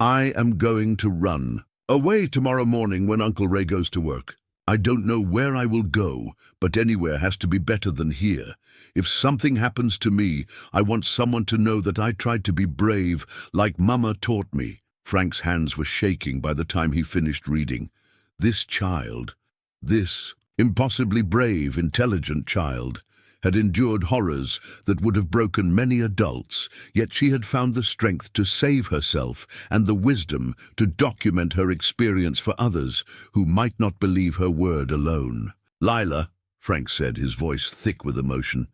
"I am going to run away tomorrow morning when Uncle Ray goes to work. I don't know where I will go, but anywhere has to be better than here. If something happens to me, I want someone to know that I tried to be brave, like Mama taught me." Frank's hands were shaking by the time he finished reading. This child, this impossibly brave, intelligent child, had endured horrors that would have broken many adults, yet she had found the strength to save herself and the wisdom to document her experience for others who might not believe her word alone. "Lila," Frank said, his voice thick with emotion,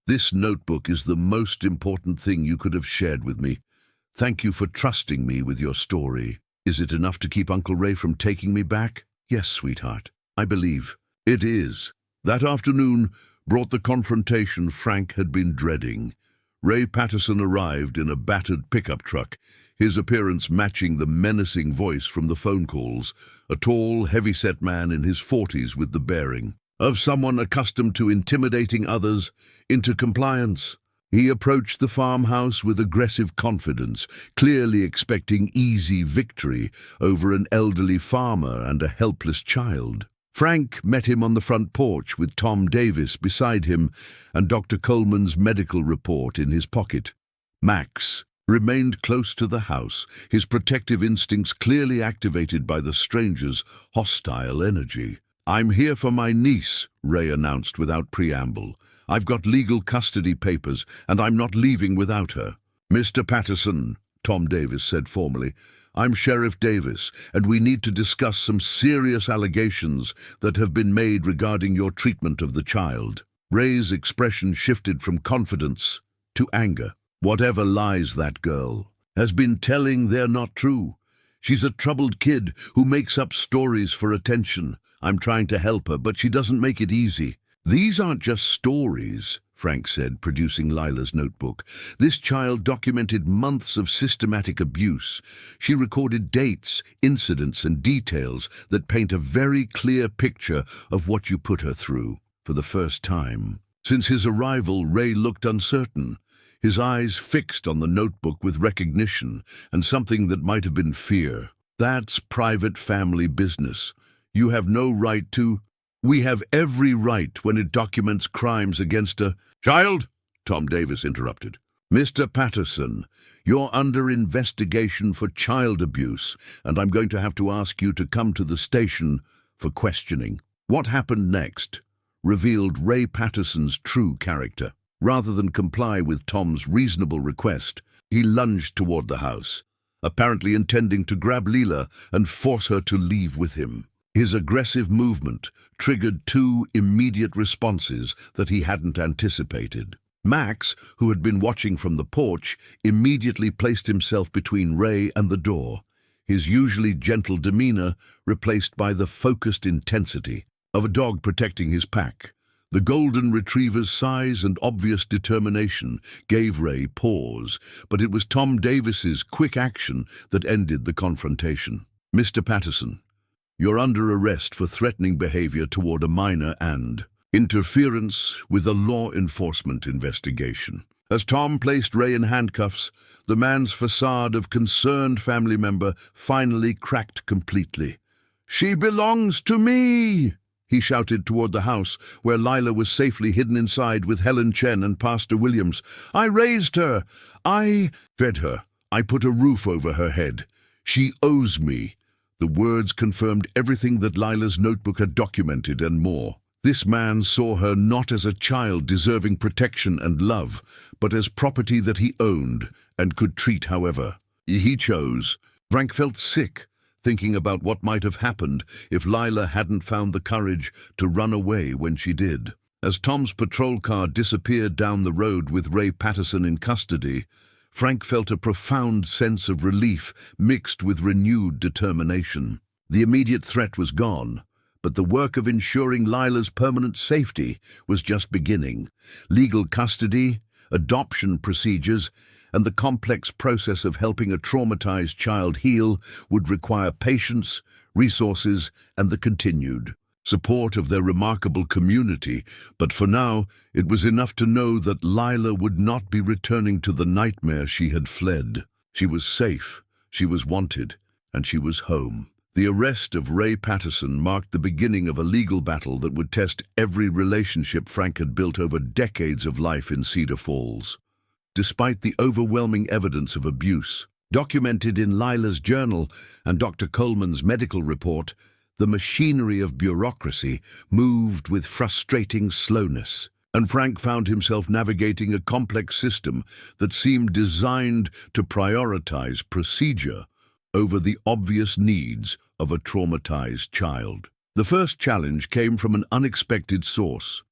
"this notebook is the most important thing you could have shared with me. Thank you for trusting me with your story. Is it enough to keep Uncle Ray from taking me back?" "Yes, sweetheart, I believe it is." That afternoon brought the confrontation Frank had been dreading. Ray Patterson arrived in a battered pickup truck, his appearance matching the menacing voice from the phone calls, a tall, heavy-set man in his 40s with the bearing. of someone accustomed to intimidating others into compliance. He approached the farmhouse with aggressive confidence, clearly expecting easy victory over an elderly farmer and a helpless child. Frank met him on the front porch with Tom Davis beside him and Dr. Coleman's medical report in his pocket. Max remained close to the house, his protective instincts clearly activated by the stranger's hostile energy. "I'm here for my niece," Ray announced without preamble. "I've got legal custody papers, and I'm not leaving without her." "Mr. Patterson," Tom Davis said formally, "I'm Sheriff Davis, and we need to discuss some serious allegations that have been made regarding your treatment of the child." Ray's expression shifted from confidence to anger. "Whatever lies that girl has been telling, they're not true. She's a troubled kid who makes up stories for attention. I'm trying to help her, but she doesn't make it easy." "These aren't just stories," Frank said, producing Lila's notebook. "This child documented months of systematic abuse. She recorded dates, incidents, and details that paint a very clear picture of what you put her through." For the first time since his arrival, Ray looked uncertain, his eyes fixed on the notebook with recognition and something that might have been fear. "That's private family business. You have no right to—" "We have every right when it documents crimes against a—" "Child," Tom Davis interrupted. "Mr. Patterson, you're under investigation for child abuse, and I'm going to have to ask you to come to the station for questioning." What happened next revealed Ray Patterson's true character. Rather than comply with Tom's reasonable request, he lunged toward the house, apparently intending to grab Lila and force her to leave with him. His aggressive movement triggered two immediate responses that he hadn't anticipated. Max, who had been watching from the porch, immediately placed himself between Ray and the door, his usually gentle demeanor replaced by the focused intensity of a dog protecting his pack. The golden retriever's size and obvious determination gave Ray pause, but it was Tom Davis's quick action that ended the confrontation. "Mr. Patterson, you're under arrest for threatening behavior toward a minor and interference with a law enforcement investigation." As Tom placed Ray in handcuffs, the man's facade of concerned family member finally cracked completely. "She belongs to me!" he shouted toward the house, where Lila was safely hidden inside with Helen Chen and Pastor Williams. "I raised her. I fed her. I put a roof over her head. She owes me." The words confirmed everything that Lila's notebook had documented and more. This man saw her not as a child deserving protection and love, but as property that he owned and could treat however he chose. Frank felt sick, thinking about what might have happened if Lila hadn't found the courage to run away when she did. As Tom's patrol car disappeared down the road with Ray Patterson in custody, Frank felt a profound sense of relief mixed with renewed determination. The immediate threat was gone, but the work of ensuring Lila's permanent safety was just beginning. Legal custody, adoption procedures, and the complex process of helping a traumatized child heal would require patience, resources, and the continued support of their remarkable community. But for now, it was enough to know that Lila would not be returning to the nightmare she had fled. She was safe, she was wanted, and she was home. The arrest of Ray Patterson marked the beginning of a legal battle that would test every relationship Frank had built over decades of life in Cedar Falls. Despite the overwhelming evidence of abuse, documented in Lila's journal and Dr. Coleman's medical report, the machinery of bureaucracy moved with frustrating slowness, and Frank found himself navigating a complex system that seemed designed to prioritize procedure over the obvious needs of a traumatized child. The first challenge came from an unexpected source.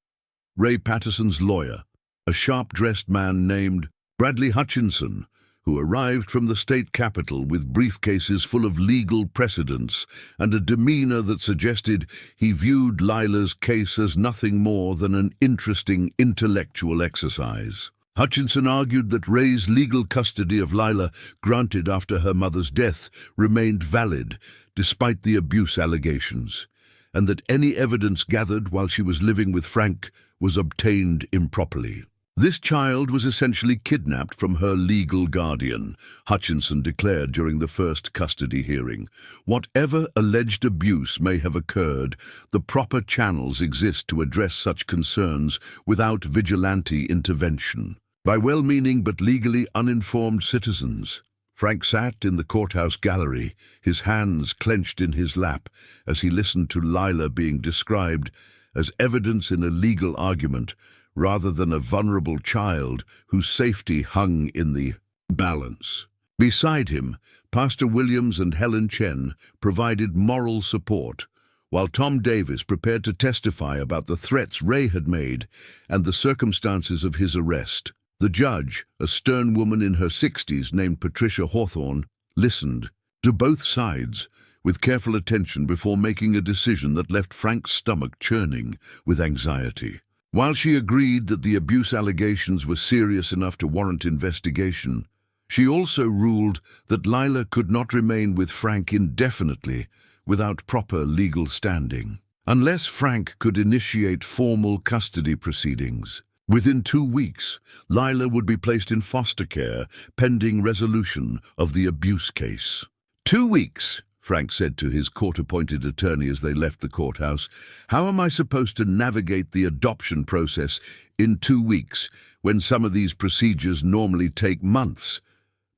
Ray Patterson's lawyer, a sharp-dressed man named Bradley Hutchinson, who arrived from the state capitol with briefcases full of legal precedents and a demeanor that suggested he viewed Lila's case as nothing more than an interesting intellectual exercise. Hutchinson argued that Ray's legal custody of Lila, granted after her mother's death, remained valid despite the abuse allegations. and that any evidence gathered while she was living with Frank was obtained improperly. This child was essentially kidnapped from her legal guardian, Hutchinson declared during the first custody hearing. Whatever alleged abuse may have occurred, the proper channels exist to address such concerns without vigilante intervention. By well-meaning but legally uninformed citizens. Frank sat in the courthouse gallery, his hands clenched in his lap, as he listened to Lila being described as evidence in a legal argument, rather than a vulnerable child whose safety hung in the balance. Beside him, Pastor Williams and Helen Chen provided moral support, while Tom Davis prepared to testify about the threats Ray had made and the circumstances of his arrest. The judge, a stern woman in her 60s named Patricia Hawthorne, listened to both sides with careful attention before making a decision that left Frank's stomach churning with anxiety. While she agreed that the abuse allegations were serious enough to warrant investigation, she also ruled that Lila could not remain with Frank indefinitely without proper legal standing, unless Frank could initiate formal custody proceedings. Within 2 weeks, Lila would be placed in foster care pending resolution of the abuse case. 2 weeks, Frank said to his court-appointed attorney as they left the courthouse. How am I supposed to navigate the adoption process in 2 weeks when some of these procedures normally take months?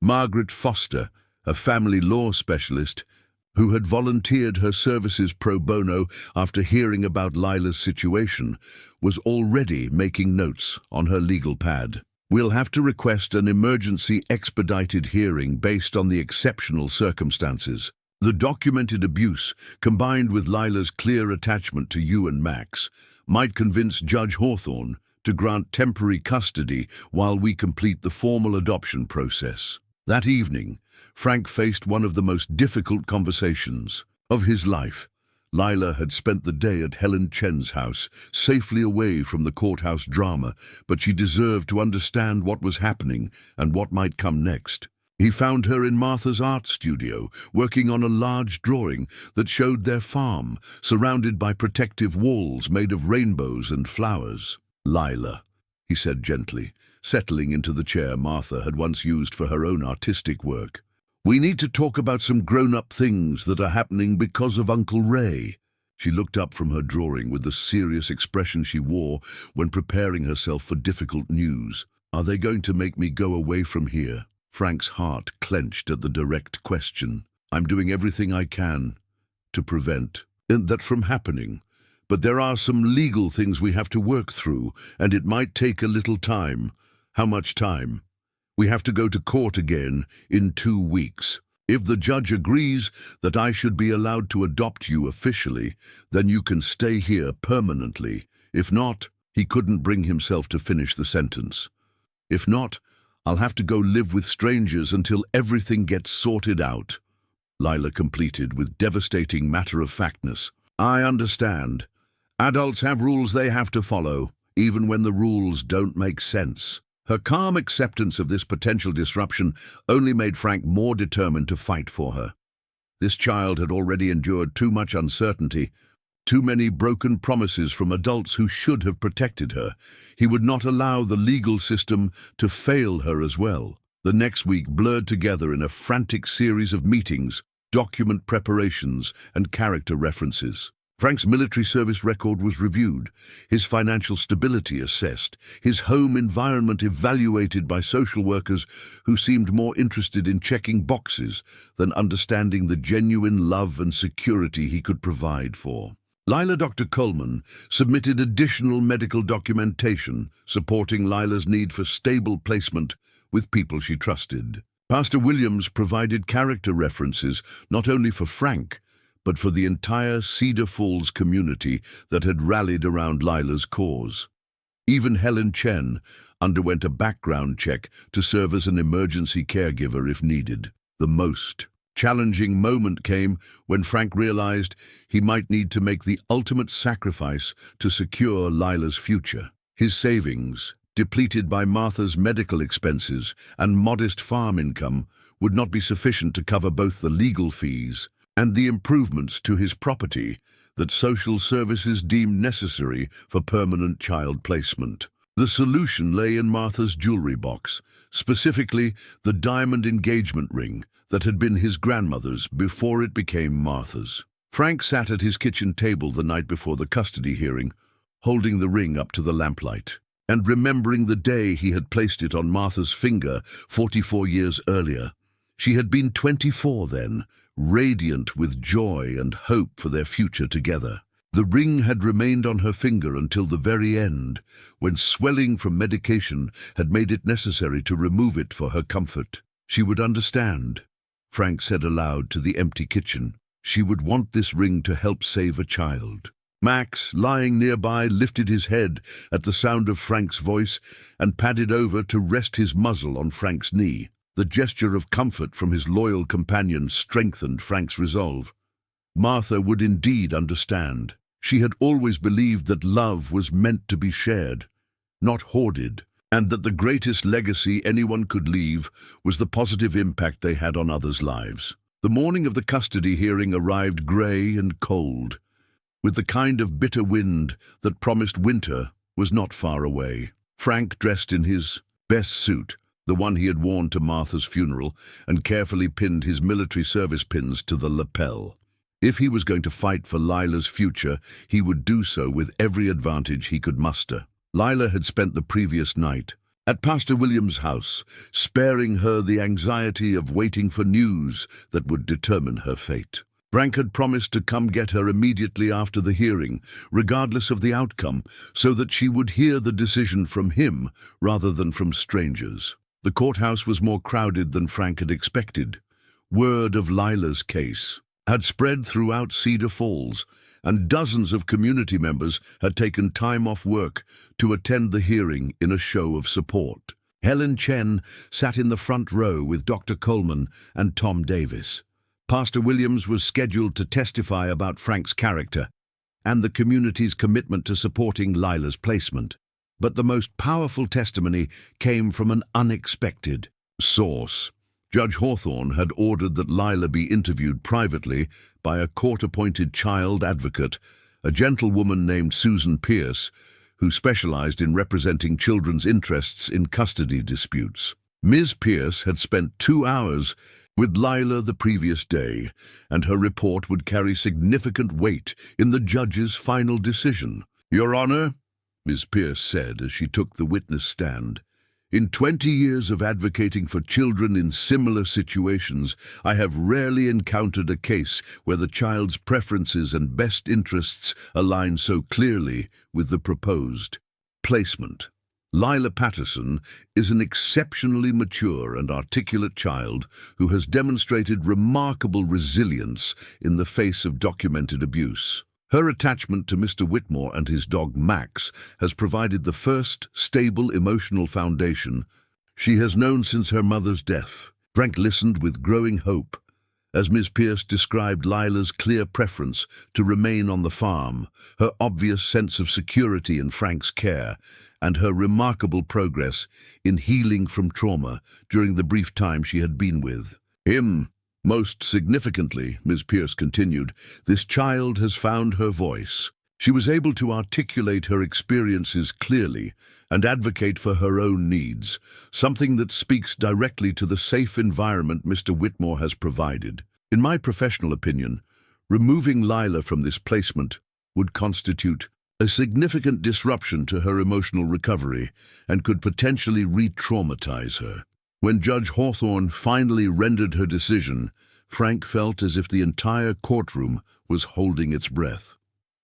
Margaret Foster, a family law specialist, who had volunteered her services pro bono after hearing about Lila's situation, was already making notes on her legal pad. We'll have to request an emergency expedited hearing based on the exceptional circumstances. The documented abuse, combined with Lila's clear attachment to you and Max, might convince Judge Hawthorne to grant temporary custody while we complete the formal adoption process. That evening, Frank faced one of the most difficult conversations of his life. Lila had spent the day at Helen Chen's house, safely away from the courthouse drama, but she deserved to understand what was happening and what might come next. He found her in Martha's art studio, working on a large drawing that showed their farm, surrounded by protective walls made of rainbows and flowers. Lila, he said gently, settling into the chair Martha had once used for her own artistic work. We need to talk about some grown-up things that are happening because of Uncle Ray. She looked up from her drawing with the serious expression she wore when preparing herself for difficult news. Are they going to make me go away from here? Frank's heart clenched at the direct question. I'm doing everything I can to prevent that from happening. But there are some legal things we have to work through, and it might take a little time. How much time? We have to go to court again in 2 weeks. If the judge agrees that I should be allowed to adopt you officially, then you can stay here permanently. If not, he couldn't bring himself to finish the sentence. If not, I'll have to go live with strangers until everything gets sorted out. Lila completed with devastating matter-of-factness. I understand. Adults have rules they have to follow, even when the rules don't make sense. Her calm acceptance of this potential disruption only made Frank more determined to fight for her. This child had already endured too much uncertainty, too many broken promises from adults who should have protected her. He would not allow the legal system to fail her as well. The next week blurred together in a frantic series of meetings, document preparations, and character references. Frank's military service record was reviewed, his financial stability assessed, his home environment evaluated by social workers who seemed more interested in checking boxes than understanding the genuine love and security he could provide for. Lila Dr. Coleman submitted additional medical documentation supporting Lila's need for stable placement with people she trusted. Pastor Williams provided character references not only for Frank, but for the entire Cedar Falls community that had rallied around Lila's cause. Even Helen Chen underwent a background check to serve as an emergency caregiver if needed. The most challenging moment came when Frank realized he might need to make the ultimate sacrifice to secure Lila's future. His savings, depleted by Martha's medical expenses and modest farm income, would not be sufficient to cover both the legal fees and the improvements to his property that social services deemed necessary for permanent child placement. The solution lay in Martha's jewelry box, specifically the diamond engagement ring that had been his grandmother's before it became Martha's. Frank sat at his kitchen table the night before the custody hearing, holding the ring up to the lamplight, and remembering the day he had placed it on Martha's finger 44 years earlier. She had been 24 then, radiant with joy and hope for their future together. The ring had remained on her finger until the very end, when swelling from medication had made it necessary to remove it for her comfort. She would understand, Frank said aloud to the empty kitchen. She would want this ring to help save a child. Max, lying nearby, lifted his head at the sound of Frank's voice and padded over to rest his muzzle on Frank's knee. The gesture of comfort from his loyal companion strengthened Frank's resolve. Martha would indeed understand. She had always believed that love was meant to be shared, not hoarded, and that the greatest legacy anyone could leave was the positive impact they had on others' lives. The morning of the custody hearing arrived grey and cold, with the kind of bitter wind that promised winter was not far away. Frank, dressed in his best suit, the one he had worn to Martha's funeral, and carefully pinned his military service pins to the lapel. If he was going to fight for Lila's future, he would do so with every advantage he could muster. Lila had spent the previous night at Pastor William's house, sparing her the anxiety of waiting for news that would determine her fate. Frank had promised to come get her immediately after the hearing, regardless of the outcome, so that she would hear the decision from him rather than from strangers. The courthouse was more crowded than Frank had expected. Word of Lila's case had spread throughout Cedar Falls, and dozens of community members had taken time off work to attend the hearing in a show of support. Helen Chen sat in the front row with Dr. Coleman and Tom Davis. Pastor Williams was scheduled to testify about Frank's character and the community's commitment to supporting Lila's placement. But the most powerful testimony came from an unexpected source. Judge Hawthorne had ordered that Lila be interviewed privately by a court-appointed child advocate, a gentlewoman named Susan Pierce, who specialized in representing children's interests in custody disputes. Ms. Pierce had spent 2 hours with Lila the previous day, and her report would carry significant weight in the judge's final decision. "Your Honor," Ms. Pierce said as she took the witness stand, "in 20 years of advocating for children in similar situations, I have rarely encountered a case where the child's preferences and best interests align so clearly with the proposed placement. Lila Patterson is an exceptionally mature and articulate child who has demonstrated remarkable resilience in the face of documented abuse. Her attachment to Mr. Whitmore and his dog Max has provided the first stable emotional foundation she has known since her mother's death." Frank listened with growing hope as Ms. Pierce described Lila's clear preference to remain on the farm, her obvious sense of security in Frank's care, and her remarkable progress in healing from trauma during the brief time she had been with him. "Most significantly," Ms. Pierce continued, "this child has found her voice. She was able to articulate her experiences clearly and advocate for her own needs, something that speaks directly to the safe environment Mr. Whitmore has provided. In my professional opinion, removing Lila from this placement would constitute a significant disruption to her emotional recovery and could potentially re-traumatize her." When Judge Hawthorne finally rendered her decision, Frank felt as if the entire courtroom was holding its breath.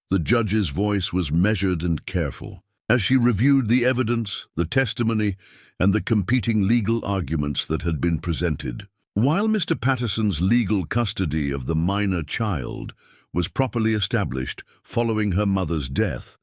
The judge's voice was measured and careful, as she reviewed the evidence, the testimony, and the competing legal arguments that had been presented. While Mr. Patterson's legal custody of the minor child was properly established following her mother's death,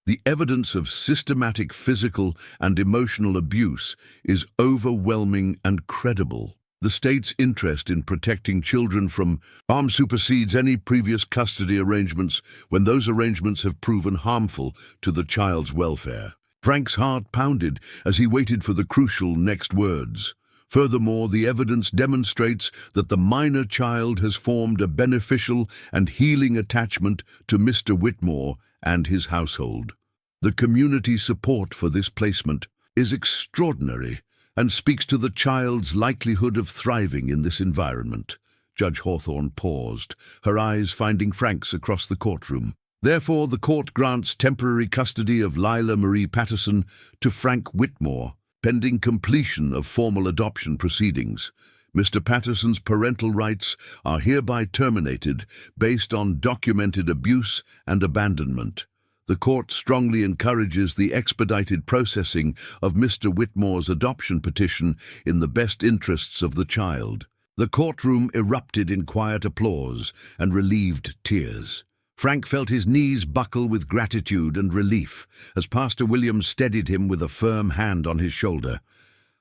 the evidence of systematic physical and emotional abuse is overwhelming and credible. The state's interest in protecting children from harm supersedes any previous custody arrangements when those arrangements have proven harmful to the child's welfare. Frank's heart pounded as he waited for the crucial next words. Furthermore, the evidence demonstrates that the minor child has formed a beneficial and healing attachment to Mr. Whitmore and his household. The community support for this placement is extraordinary and speaks to the child's likelihood of thriving in this environment. Judge Hawthorne paused, her eyes finding Frank's across the courtroom. Therefore, the court grants temporary custody of Lila Marie Patterson to Frank Whitmore, pending completion of formal adoption proceedings. Mr. Patterson's parental rights are hereby terminated based on documented abuse and abandonment. The court strongly encourages the expedited processing of Mr. Whitmore's adoption petition in the best interests of the child. The courtroom erupted in quiet applause and relieved tears. Frank felt his knees buckle with gratitude and relief as Pastor Williams steadied him with a firm hand on his shoulder.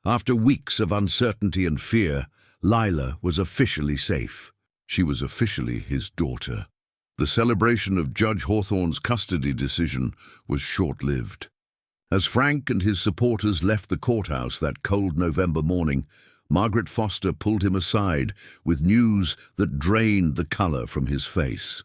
After weeks of uncertainty and fear, Lila was officially safe. She was officially his daughter. The celebration of Judge Hawthorne's custody decision was short-lived. As Frank and his supporters left the courthouse that cold November morning, Margaret Foster pulled him aside with news that drained the color from his face.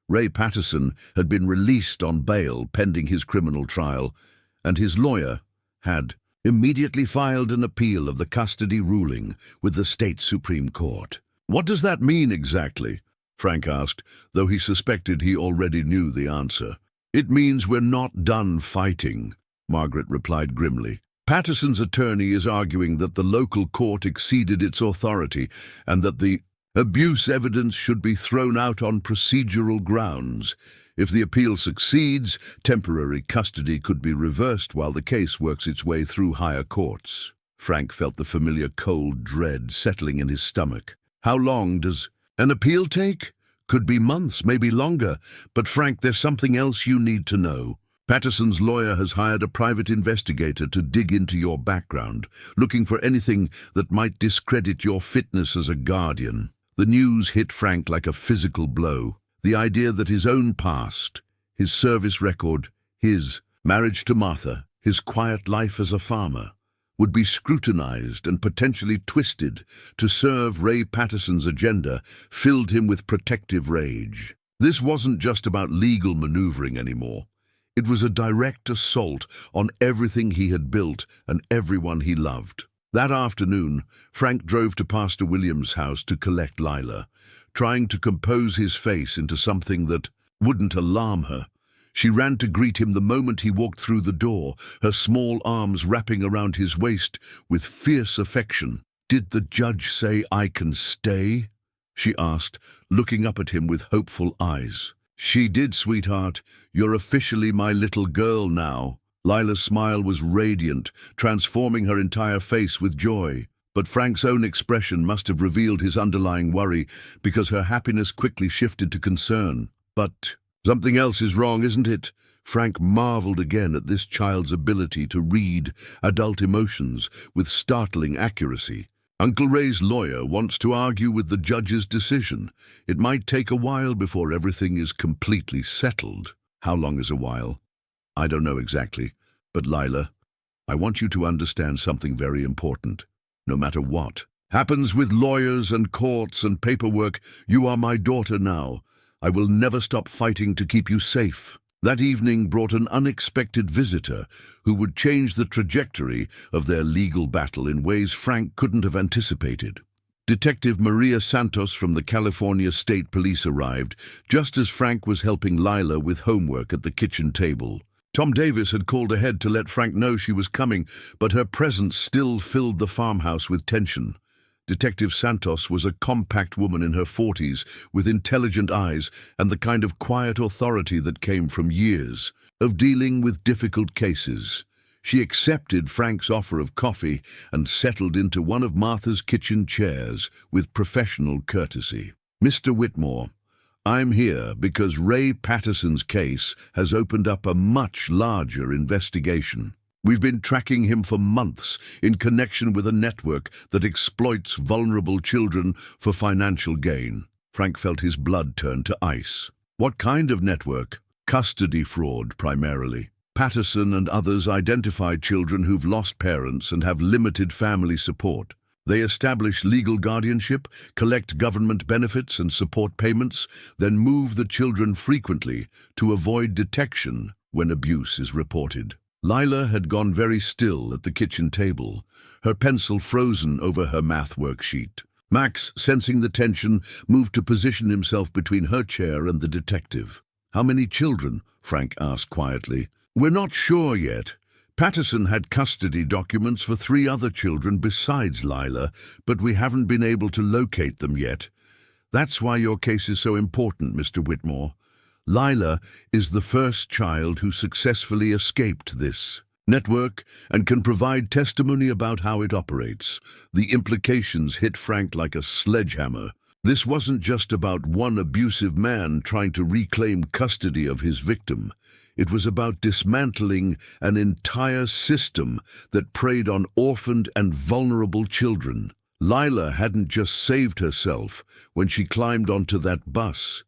Ray Patterson had been released on bail pending his criminal trial, and his lawyer had immediately filed an appeal of the custody ruling with the state Supreme Court. "What does that mean exactly?" Frank asked, though he suspected he already knew the answer. "It means we're not done fighting," Margaret replied grimly. "Patterson's attorney is arguing that the local court exceeded its authority and that the abuse evidence should be thrown out on procedural grounds. If the appeal succeeds, temporary custody could be reversed while the case works its way through higher courts." Frank felt the familiar cold dread settling in his stomach. "How long does an appeal take? Could be months, maybe longer. But Frank, there's something else you need to know. Patterson's lawyer has hired a private investigator to dig into your background, looking for anything that might discredit your fitness as a guardian." The news hit Frank like a physical blow. The idea that his own past, his service record, his marriage to Martha, his quiet life as a farmer, would be scrutinized and potentially twisted to serve Ray Patterson's agenda filled him with protective rage. This wasn't just about legal maneuvering anymore. It was a direct assault on everything he had built and everyone he loved. That afternoon, Frank drove to Pastor Williams' house to collect Lila, trying to compose his face into something that wouldn't alarm her. She ran to greet him the moment he walked through the door, her small arms wrapping around his waist with fierce affection. "Did the judge say I can stay?" she asked, looking up at him with hopeful eyes. "She did, sweetheart. You're officially my little girl now." Lila's smile was radiant, transforming her entire face with joy. But Frank's own expression must have revealed his underlying worry, because her happiness quickly shifted to concern. "But something else is wrong, isn't it?" Frank marveled again at this child's ability to read adult emotions with startling accuracy. "Uncle Ray's lawyer wants to argue with the judge's decision. It might take a while before everything is completely settled." "How long is a while?" "I don't know exactly. But Lila, I want you to understand something very important. No matter what happens with lawyers and courts and paperwork, you are my daughter now. I will never stop fighting to keep you safe." That evening brought an unexpected visitor who would change the trajectory of their legal battle in ways Frank couldn't have anticipated. Detective Maria Santos from the California State Police arrived just as Frank was helping Lila with homework at the kitchen table. Tom Davis had called ahead to let Frank know she was coming, but her presence still filled the farmhouse with tension. Detective Santos was a compact woman in her 40s with intelligent eyes and the kind of quiet authority that came from years of dealing with difficult cases. She accepted Frank's offer of coffee and settled into one of Martha's kitchen chairs with professional courtesy. "Mr. Whitmore, I'm here because Ray Patterson's case has opened up a much larger investigation. We've been tracking him for months in connection with a network that exploits vulnerable children for financial gain." Frank felt his blood turn to ice. "What kind of network?" "Custody fraud, primarily. Patterson and others identify children who've lost parents and have limited family support. They establish legal guardianship, collect government benefits and support payments, then move the children frequently to avoid detection when abuse is reported. Lila had gone very still at the kitchen table, her pencil frozen over her math worksheet. Max, sensing the tension, moved to position himself between her chair and the detective. "How many children?" Frank asked quietly. "We're not sure yet. Patterson had custody documents for 3 other children besides Lila, but we haven't been able to locate them yet. That's why your case is so important, Mr. Whitmore. Lila is the first child who successfully escaped this network and can provide testimony about how it operates." The implications hit Frank like a sledgehammer. This wasn't just about one abusive man trying to reclaim custody of his victim. It was about dismantling an entire system that preyed on orphaned and vulnerable children. Lila hadn't just saved herself when she climbed onto that bus.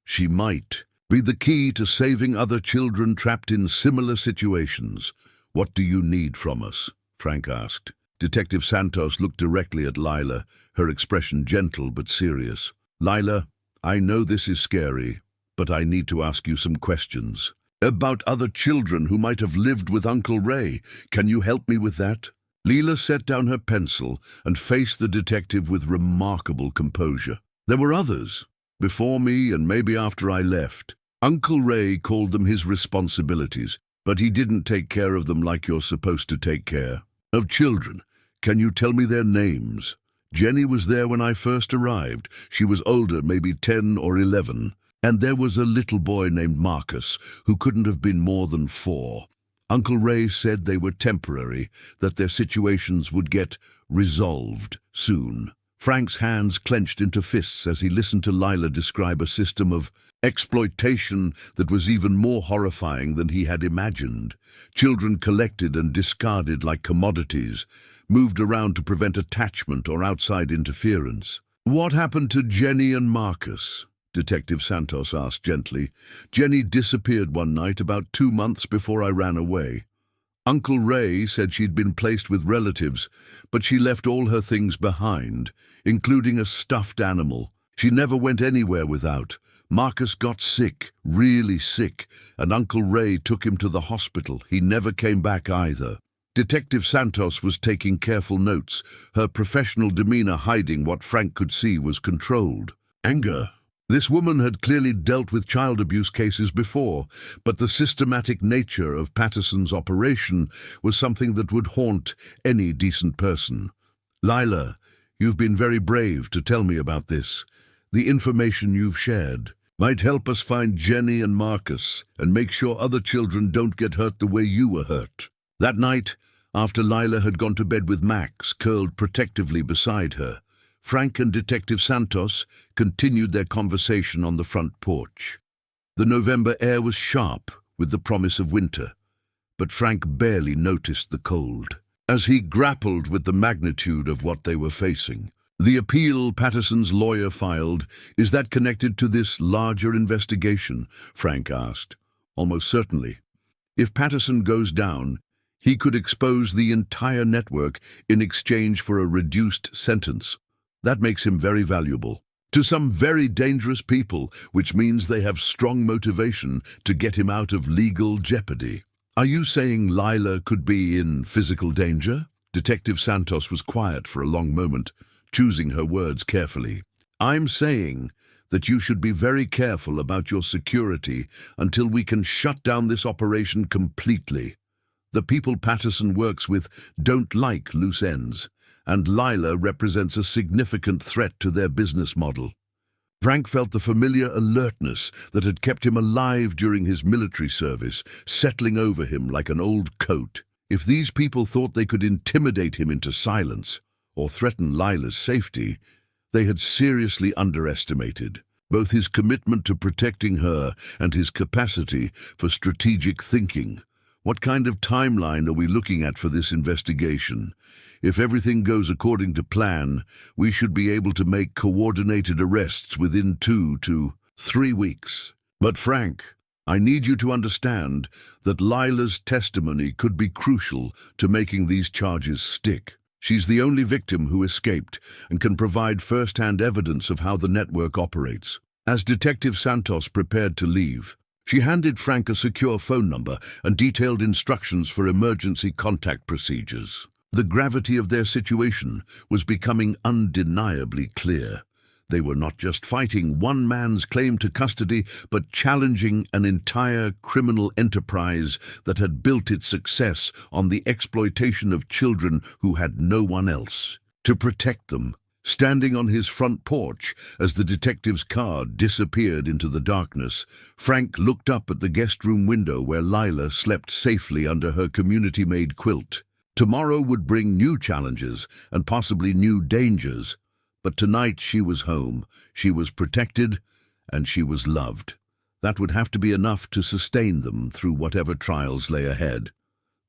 She might be the key to saving other children trapped in similar situations. "What do you need from us?" Frank asked. Detective Santos looked directly at Lila, her expression gentle but serious. "Lila, I know this is scary, but I need to ask you some questions. About other children who might have lived with Uncle Ray. Can you help me with that?" Lila set down her pencil and faced the detective with remarkable composure. "There were others, before me and maybe after I left. Uncle Ray called them his responsibilities, but he didn't take care of them like you're supposed to take care of children. Can you tell me their names?" "Jenny was there when I first arrived. She was older, maybe 10 or 11. And there was a little boy named Marcus, who couldn't have been more than 4. Uncle Ray said they were temporary, that their situations would get resolved soon." Frank's hands clenched into fists as he listened to Lila describe a system of exploitation that was even more horrifying than he had imagined. Children collected and discarded like commodities, moved around to prevent attachment or outside interference. "What happened to Jenny and Marcus?" Detective Santos asked gently. "Jenny disappeared one night about 2 months before I ran away. Uncle Ray said she'd been placed with relatives, but she left all her things behind, including a stuffed animal. She never went anywhere without. Marcus got sick, really sick, and Uncle Ray took him to the hospital. He never came back either." Detective Santos was taking careful notes, her professional demeanor hiding what Frank could see was controlled anger. This woman had clearly dealt with child abuse cases before, but the systematic nature of Patterson's operation was something that would haunt any decent person. "Lila, you've been very brave to tell me about this. The information you've shared might help us find Jenny and Marcus and make sure other children don't get hurt the way you were hurt." That night, after Lila had gone to bed with Max curled protectively beside her, Frank and Detective Santos continued their conversation on the front porch. The November air was sharp with the promise of winter, but Frank barely noticed the cold as he grappled with the magnitude of what they were facing. "The appeal Patterson's lawyer filed, is that connected to this larger investigation?" Frank asked. "Almost certainly. If Patterson goes down, he could expose the entire network in exchange for a reduced sentence. That makes him very valuable to some very dangerous people, which means they have strong motivation to get him out of legal jeopardy." "Are you saying Lila could be in physical danger?" Detective Santos was quiet for a long moment, choosing her words carefully. "I'm saying that you should be very careful about your security until we can shut down this operation completely. The people Patterson works with don't like loose ends, and Lila represents a significant threat to their business model." Frank felt the familiar alertness that had kept him alive during his military service, settling over him like an old coat. If these people thought they could intimidate him into silence or threaten Lila's safety, they had seriously underestimated both his commitment to protecting her and his capacity for strategic thinking. "What kind of timeline are we looking at for this investigation? If everything goes according to plan, we should be able to make coordinated arrests within 2 to 3 weeks. But Frank, I need you to understand that Lila's testimony could be crucial to making these charges stick. She's the only victim who escaped and can provide first-hand evidence of how the network operates. As Detective Santos prepared to leave, she handed Frank a secure phone number and detailed instructions for emergency contact procedures. The gravity of their situation was becoming undeniably clear. They were not just fighting one man's claim to custody, but challenging an entire criminal enterprise that had built its success on the exploitation of children who had no one else to protect them. Standing on his front porch as the detective's car disappeared into the darkness, Frank looked up at the guest room window where Lila slept safely under her community-made quilt. Tomorrow would bring new challenges and possibly new dangers, but tonight she was home, she was protected, and she was loved. That would have to be enough to sustain them through whatever trials lay ahead.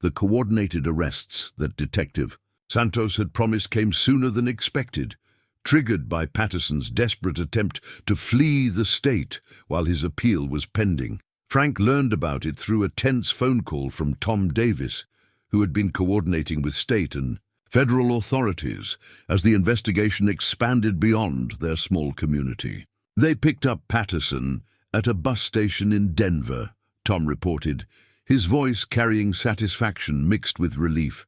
The coordinated arrests that Detective Santos had promised came sooner than expected, triggered by Patterson's desperate attempt to flee the state while his appeal was pending. Frank learned about it through a tense phone call from Tom Davis, who had been coordinating with state and federal authorities as the investigation expanded beyond their small community. They picked up Patterson at a bus station in Denver, Tom reported, his voice carrying satisfaction mixed with relief.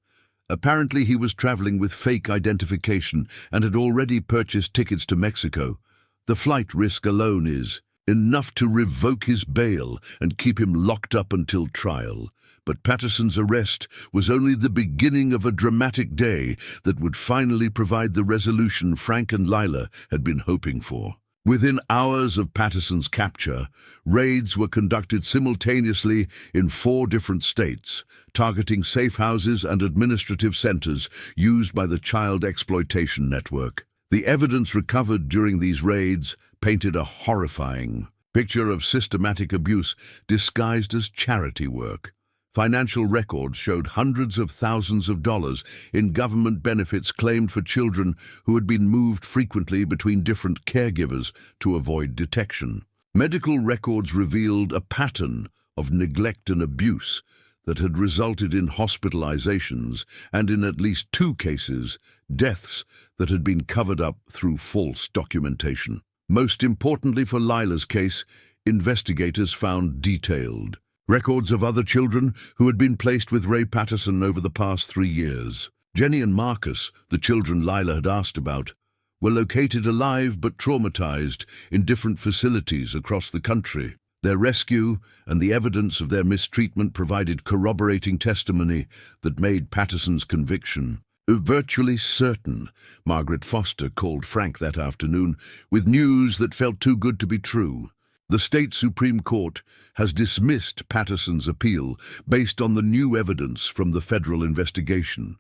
Apparently he was traveling with fake identification and had already purchased tickets to Mexico. The flight risk alone is enough to revoke his bail and keep him locked up until trial. But Patterson's arrest was only the beginning of a dramatic day that would finally provide the resolution Frank and Lila had been hoping for. Within hours of Patterson's capture, raids were conducted simultaneously in 4 different states, targeting safe houses and administrative centers used by the child exploitation network. The evidence recovered during these raids painted a horrifying picture of systematic abuse disguised as charity work. Financial records showed hundreds of thousands of dollars in government benefits claimed for children who had been moved frequently between different caregivers to avoid detection. Medical records revealed a pattern of neglect and abuse that had resulted in hospitalizations and, in at least 2 cases, deaths that had been covered up through false documentation. Most importantly for Lila's case, investigators found detailed records of other children who had been placed with Ray Patterson over the past 3 years. Jenny and Marcus, the children Lila had asked about, were located alive but traumatized in different facilities across the country. Their rescue and the evidence of their mistreatment provided corroborating testimony that made Patterson's conviction virtually certain. Margaret Foster called Frank that afternoon with news that felt too good to be true. The state Supreme Court has dismissed Patterson's appeal based on the new evidence from the federal investigation.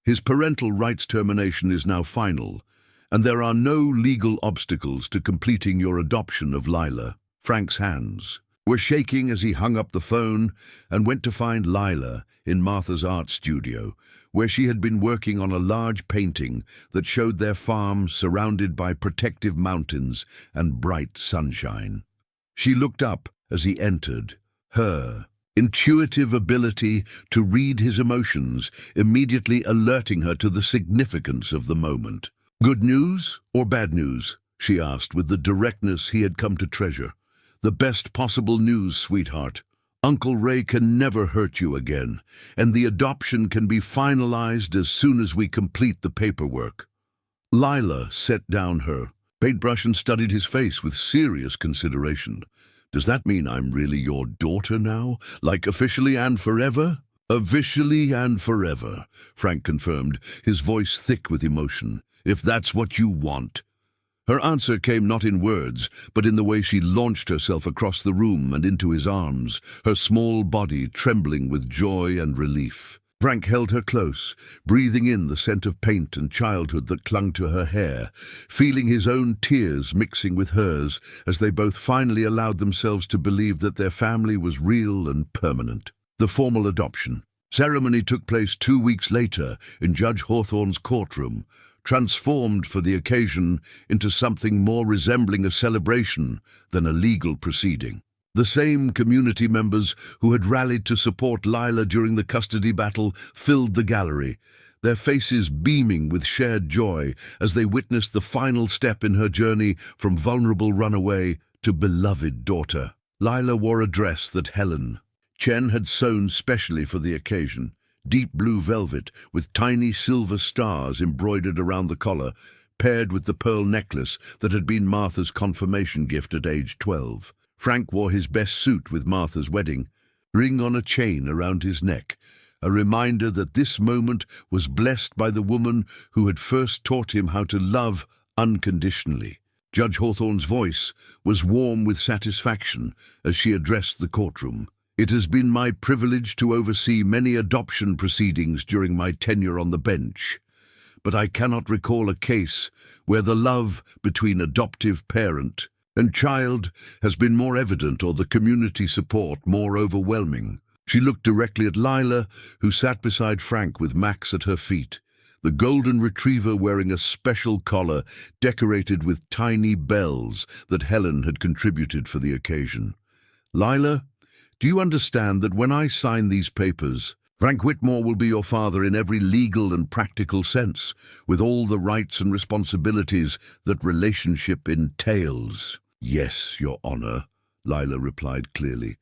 His parental rights termination is now final, and there are no legal obstacles to completing your adoption of Lila. Frank's hands were shaking as he hung up the phone and went to find Lila in Martha's art studio, where she had been working on a large painting that showed their farm surrounded by protective mountains and bright sunshine. She looked up as he entered, her intuitive ability to read his emotions immediately alerting her to the significance of the moment. "Good news or bad news?" she asked with the directness he had come to treasure. "The best possible news, sweetheart. Uncle Ray can never hurt you again, and the adoption can be finalized as soon as we complete the paperwork." Lila set down her paintbrush and studied his face with serious consideration. "Does that mean I'm really your daughter now? Like officially and forever?" "Officially and forever," Frank confirmed, his voice thick with emotion. "If that's what you want." Her answer came not in words, but in the way she launched herself across the room and into his arms, her small body trembling with joy and relief. Frank held her close, breathing in the scent of paint and childhood that clung to her hair, feeling his own tears mixing with hers as they both finally allowed themselves to believe that their family was real and permanent. The formal adoption ceremony took place 2 weeks later in Judge Hawthorne's courtroom, transformed for the occasion into something more resembling a celebration than a legal proceeding. The same community members who had rallied to support Lila during the custody battle filled the gallery, their faces beaming with shared joy as they witnessed the final step in her journey from vulnerable runaway to beloved daughter. Lila wore a dress that Helen Chen had sewn specially for the occasion, deep blue velvet with tiny silver stars embroidered around the collar, paired with the pearl necklace that had been Martha's confirmation gift at age 12. Frank wore his best suit with Martha's wedding, ring on a chain around his neck, a reminder that this moment was blessed by the woman who had first taught him how to love unconditionally. Judge Hawthorne's voice was warm with satisfaction as she addressed the courtroom. It has been my privilege to oversee many adoption proceedings during my tenure on the bench, but I cannot recall a case where the love between adoptive parent and child has been more evident or the community support more overwhelming. She looked directly at Lila, who sat beside Frank with Max at her feet, the golden retriever wearing a special collar decorated with tiny bells that Helen had contributed for the occasion. Lila, do you understand that when I sign these papers, Frank Whitmore will be your father in every legal and practical sense, with all the rights and responsibilities that relationship entails? Yes, Your Honor, Lila replied clearly.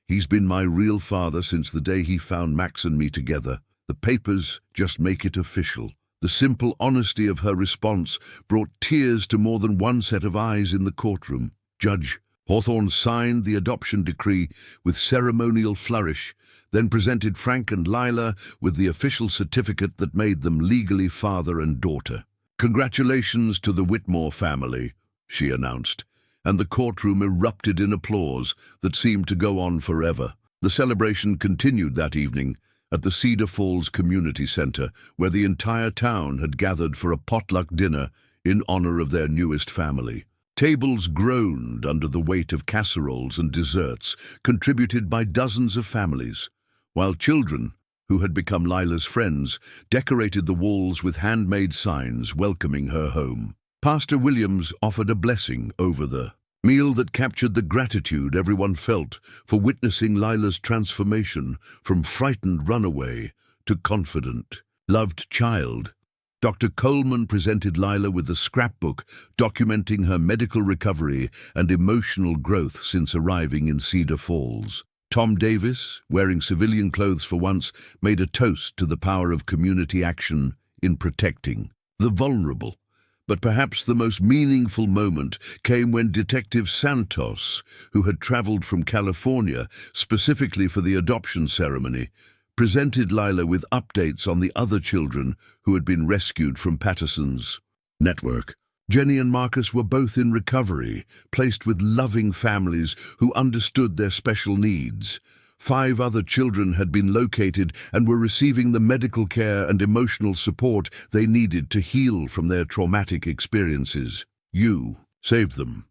He's been my real father since the day he found Max and me together. The papers just make it official. The simple honesty of her response brought tears to more than one set of eyes in the courtroom. Judge Hawthorne signed the adoption decree with ceremonial flourish, then presented Frank and Lila with the official certificate that made them legally father and daughter. Congratulations to the Whitmore family, she announced, and the courtroom erupted in applause that seemed to go on forever. The celebration continued that evening at the Cedar Falls Community Center, where the entire town had gathered for a potluck dinner in honor of their newest family. Tables groaned under the weight of casseroles and desserts contributed by dozens of families, while children, who had become Lila's friends, decorated the walls with handmade signs welcoming her home. Pastor Williams offered a blessing over the meal that captured the gratitude everyone felt for witnessing Lila's transformation from frightened runaway to confident, loved child. Dr. Coleman presented Lila with a scrapbook documenting her medical recovery and emotional growth since arriving in Cedar Falls. Tom Davis, wearing civilian clothes for once, made a toast to the power of community action in protecting the vulnerable. But perhaps the most meaningful moment came when Detective Santos, who had traveled from California specifically for the adoption ceremony, presented Lila with updates on the other children who had been rescued from Patterson's network. Jenny and Marcus were both in recovery, placed with loving families who understood their special needs. 5 other children had been located and were receiving the medical care and emotional support they needed to heal from their traumatic experiences. You saved them,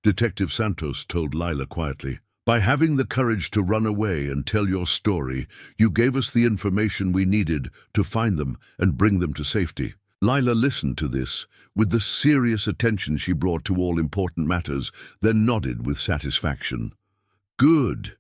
Detective Santos told Lila quietly. By having the courage to run away and tell your story, you gave us the information we needed to find them and bring them to safety. Lila listened to this with the serious attention she brought to all important matters, then nodded with satisfaction. Good.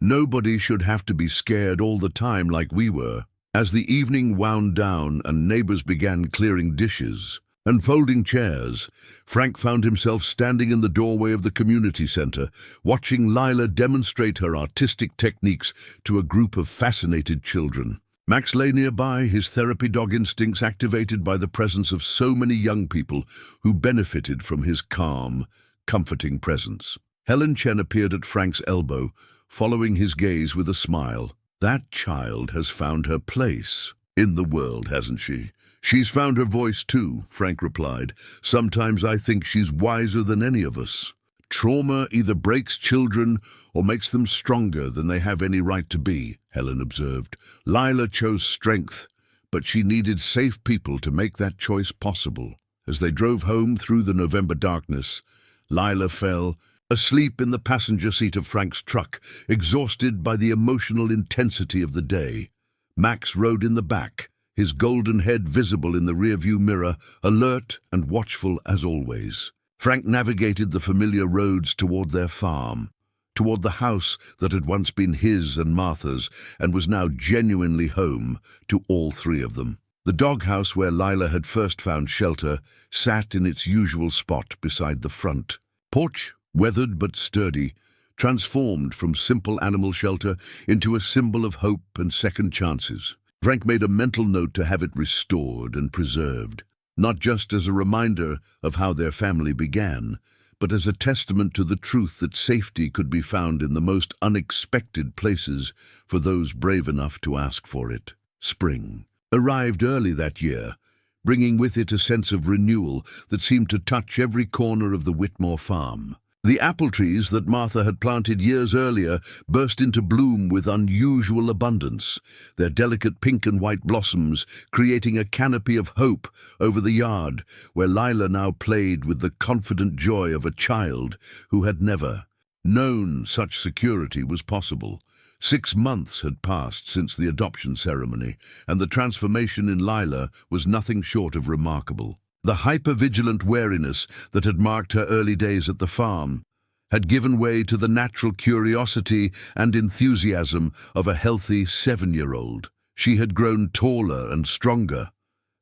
Nobody should have to be scared all the time like we were. As the evening wound down and neighbors began clearing dishes and folding chairs, Frank found himself standing in the doorway of the community center, watching Lila demonstrate her artistic techniques to a group of fascinated children. Max lay nearby, his therapy dog instincts activated by the presence of so many young people who benefited from his calm, comforting presence. Helen Chen appeared at Frank's elbow, following his gaze with a smile. That child has found her place in the world, hasn't she? She's found her voice too, Frank replied. Sometimes I think she's wiser than any of us. Trauma either breaks children or makes them stronger than they have any right to be, Helen observed. Lila chose strength, but she needed safe people to make that choice possible. As they drove home through the November darkness, Lila fell asleep in the passenger seat of Frank's truck, exhausted by the emotional intensity of the day. Max rode in the back, his golden head visible in the rearview mirror, alert and watchful as always. Frank navigated the familiar roads toward their farm, toward the house that had once been his and Martha's and was now genuinely home to all 3 of them. The doghouse where Lila had first found shelter sat in its usual spot beside the front porch, weathered but sturdy, transformed from simple animal shelter into a symbol of hope and second chances. Frank made a mental note to have it restored and preserved, not just as a reminder of how their family began, but as a testament to the truth that safety could be found in the most unexpected places for those brave enough to ask for it. Spring arrived early that year, bringing with it a sense of renewal that seemed to touch every corner of the Whitmore farm. The apple trees that Martha had planted years earlier burst into bloom with unusual abundance, their delicate pink and white blossoms creating a canopy of hope over the yard where Lila now played with the confident joy of a child who had never known such security was possible. 6 months had passed since the adoption ceremony, and the transformation in Lila was nothing short of remarkable. The hyper-vigilant wariness that had marked her early days at the farm had given way to the natural curiosity and enthusiasm of a healthy 7-year-old. She had grown taller and stronger,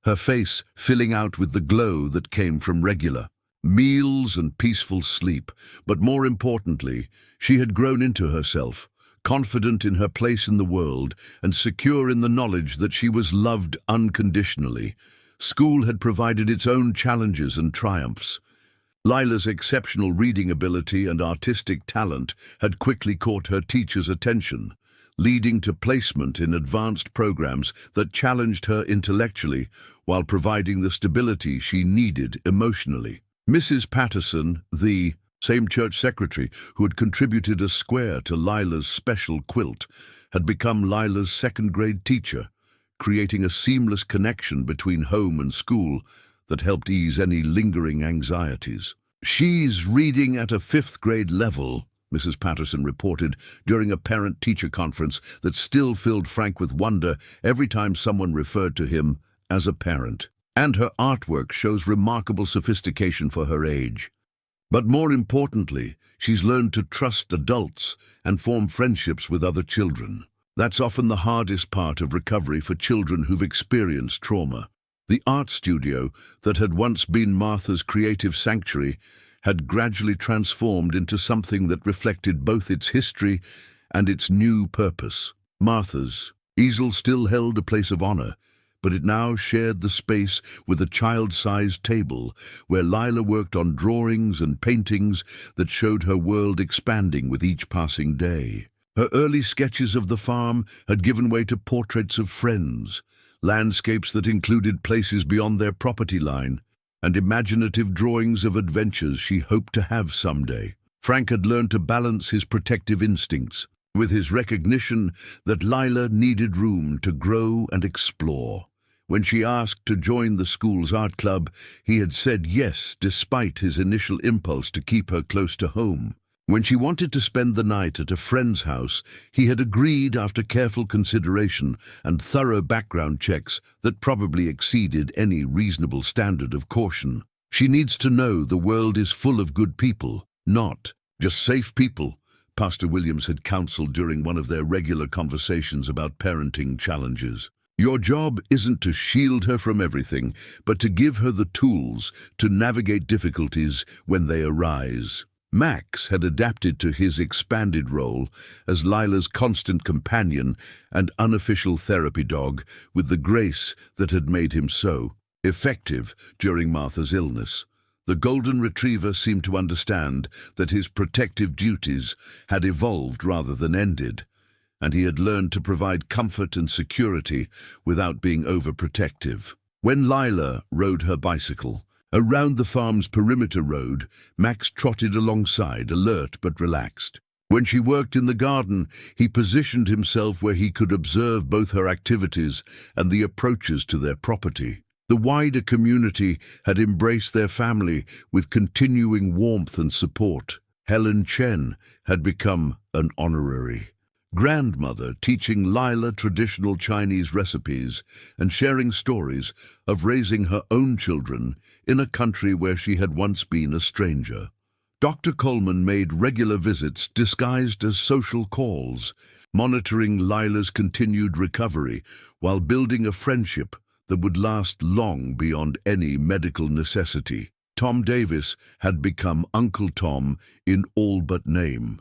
her face filling out with the glow that came from regular meals and peaceful sleep. But more importantly, she had grown into herself, confident in her place in the world and secure in the knowledge that she was loved unconditionally. School had provided its own challenges and triumphs. Lila's exceptional reading ability and artistic talent had quickly caught her teacher's attention, leading to placement in advanced programs that challenged her intellectually while providing the stability she needed emotionally. Mrs. Patterson, the same church secretary who had contributed a square to Lila's special quilt, had become Lila's second-grade teacher, creating a seamless connection between home and school that helped ease any lingering anxieties. "She's reading at a 5th-grade level," Mrs. Patterson reported during a parent-teacher conference that still filled Frank with wonder every time someone referred to him as a parent. "And her artwork shows remarkable sophistication for her age. But more importantly, she's learned to trust adults and form friendships with other children. That's often the hardest part of recovery for children who've experienced trauma." The art studio that had once been Martha's creative sanctuary had gradually transformed into something that reflected both its history and its new purpose. Martha's easel still held a place of honor, but it now shared the space with a child-sized table where Lila worked on drawings and paintings that showed her world expanding with each passing day. Her early sketches of the farm had given way to portraits of friends, landscapes that included places beyond their property line, and imaginative drawings of adventures she hoped to have someday. Frank had learned to balance his protective instincts with his recognition that Lila needed room to grow and explore. When she asked to join the school's art club, he had said yes despite his initial impulse to keep her close to home. When she wanted to spend the night at a friend's house, he had agreed after careful consideration and thorough background checks that probably exceeded any reasonable standard of caution. "She needs to know the world is full of good people, not just safe people," Pastor Williams had counseled during one of their regular conversations about parenting challenges. "Your job isn't to shield her from everything, but to give her the tools to navigate difficulties when they arise." Max had adapted to his expanded role as Lila's constant companion and unofficial therapy dog with the grace that had made him so effective during Martha's illness. The golden retriever seemed to understand that his protective duties had evolved rather than ended, and he had learned to provide comfort and security without being overprotective. When Lila rode her bicycle around the farm's perimeter road, Max trotted alongside, alert but relaxed. When she worked in the garden, he positioned himself where he could observe both her activities and the approaches to their property. The wider community had embraced their family with continuing warmth and support. Helen Chen had become an honorary grandmother, teaching Lila traditional Chinese recipes and sharing stories of raising her own children in a country where she had once been a stranger. Dr. Coleman made regular visits disguised as social calls, monitoring Lila's continued recovery while building a friendship that would last long beyond any medical necessity. Tom Davis had become Uncle Tom in all but name,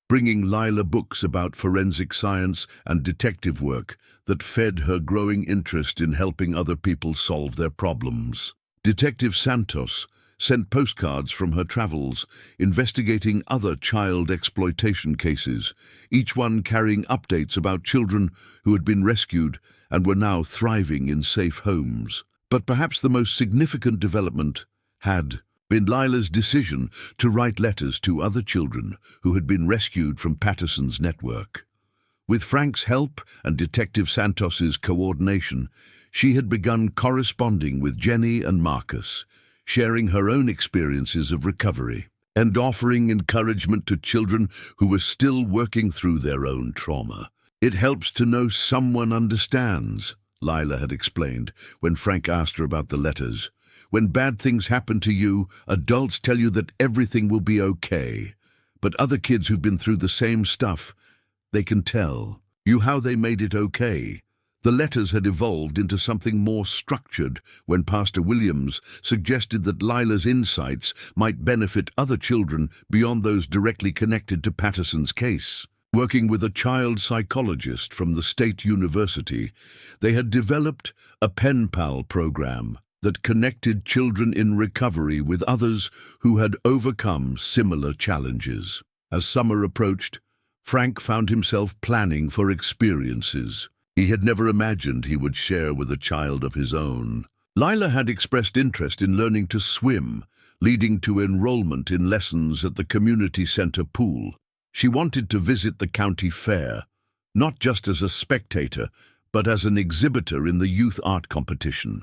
bringing Lila books about forensic science and detective work that fed her growing interest in helping other people solve their problems. Detective Santos sent postcards from her travels, investigating other child exploitation cases, each one carrying updates about children who had been rescued and were now thriving in safe homes. But perhaps the most significant development had been Lila's decision to write letters to other children who had been rescued from Patterson's network. With Frank's help and Detective Santos's coordination, she had begun corresponding with Jenny and Marcus, sharing her own experiences of recovery and offering encouragement to children who were still working through their own trauma. "It helps to know someone understands," Lila had explained when Frank asked her about the letters. "When bad things happen to you, adults tell you that everything will be okay. But other kids who've been through the same stuff, they can tell you how they made it okay." The letters had evolved into something more structured when Pastor Williams suggested that Lila's insights might benefit other children beyond those directly connected to Patterson's case. Working with a child psychologist from the State University, they had developed a pen pal program that connected children in recovery with others who had overcome similar challenges. As summer approached, Frank found himself planning for experiences he had never imagined he would share with a child of his own. Lila had expressed interest in learning to swim, leading to enrollment in lessons at the community center pool. She wanted to visit the county fair, not just as a spectator, but as an exhibitor in the youth art competition.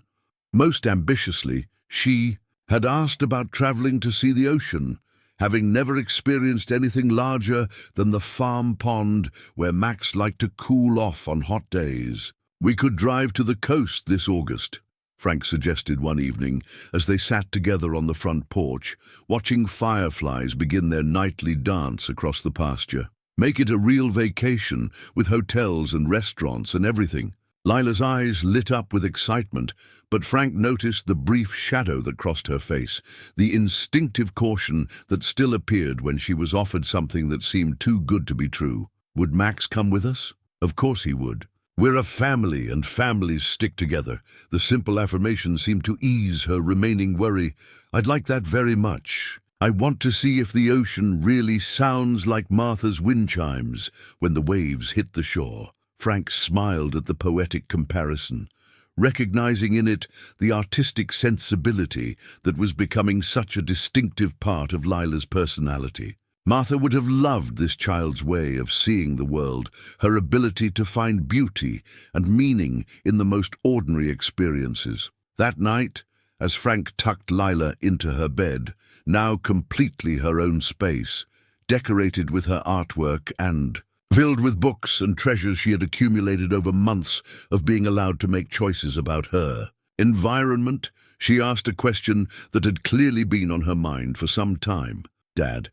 Most ambitiously, she had asked about traveling to see the ocean, having never experienced anything larger than the farm pond where Max liked to cool off on hot days. "We could drive to the coast this August," Frank suggested one evening as they sat together on the front porch, watching fireflies begin their nightly dance across the pasture. "Make it a real vacation with hotels and restaurants and everything." Lila's eyes lit up with excitement, but Frank noticed the brief shadow that crossed her face, the instinctive caution that still appeared when she was offered something that seemed too good to be true. Would Max come with us? Of course he would. "We're a family, and families stick together." The simple affirmation seemed to ease her remaining worry. "I'd like that very much. I want to see if the ocean really sounds like Martha's wind chimes when the waves hit the shore." Frank smiled at the poetic comparison, recognizing in it the artistic sensibility that was becoming such a distinctive part of Lila's personality. Martha would have loved this child's way of seeing the world, her ability to find beauty and meaning in the most ordinary experiences. That night, as Frank tucked Lila into her bed, now completely her own space, decorated with her artwork and filled with books and treasures she had accumulated over months of being allowed to make choices about her environment, she asked a question that had clearly been on her mind for some time. "Dad,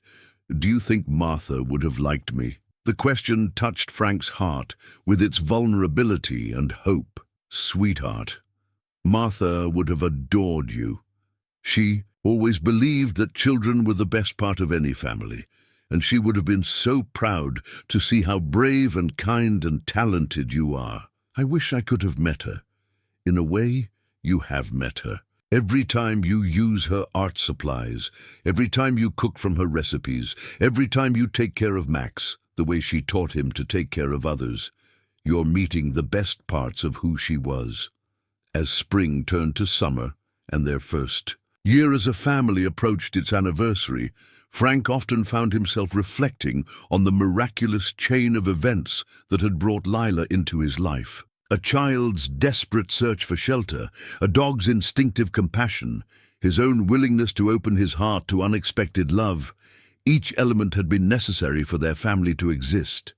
do you think Martha would have liked me?" The question touched Frank's heart with its vulnerability and hope. "Sweetheart, Martha would have adored you. She always believed that children were the best part of any family, and she would have been so proud to see how brave and kind and talented you are. I wish I could have met her. In a way, you have met her. Every time you use her art supplies, every time you cook from her recipes, every time you take care of Max, the way she taught him to take care of others, you're meeting the best parts of who she was." As spring turned to summer and their first year as a family approached its anniversary, Frank often found himself reflecting on the miraculous chain of events that had brought Lila into his life. A child's desperate search for shelter, a dog's instinctive compassion, his own willingness to open his heart to unexpected love. Each element had been necessary for their family to exist.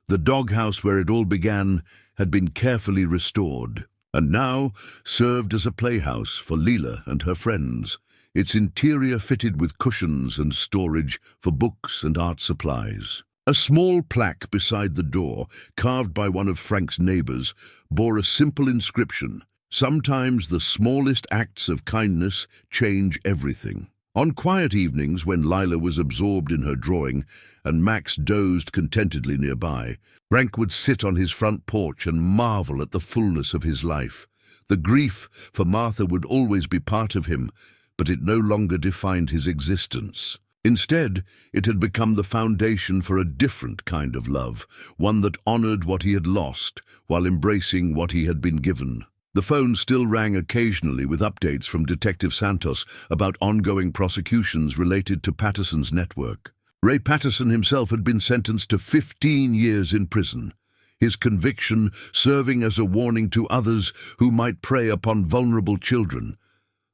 The doghouse where it all began had been carefully restored, and now served as a playhouse for Lila and her friends, its interior fitted with cushions and storage for books and art supplies. A small plaque beside the door, carved by one of Frank's neighbors, bore a simple inscription, Sometimes the smallest acts of kindness change everything. On quiet evenings when Lila was absorbed in her drawing and Max dozed contentedly nearby, Frank would sit on his front porch and marvel at the fullness of his life. The grief for Martha would always be part of him, but it no longer defined his existence. Instead, it had become the foundation for a different kind of love, one that honored what he had lost while embracing what he had been given. The phone still rang occasionally with updates from Detective Santos about ongoing prosecutions related to Patterson's network. Ray Patterson himself had been sentenced to 15 years in prison, his conviction serving as a warning to others who might prey upon vulnerable children.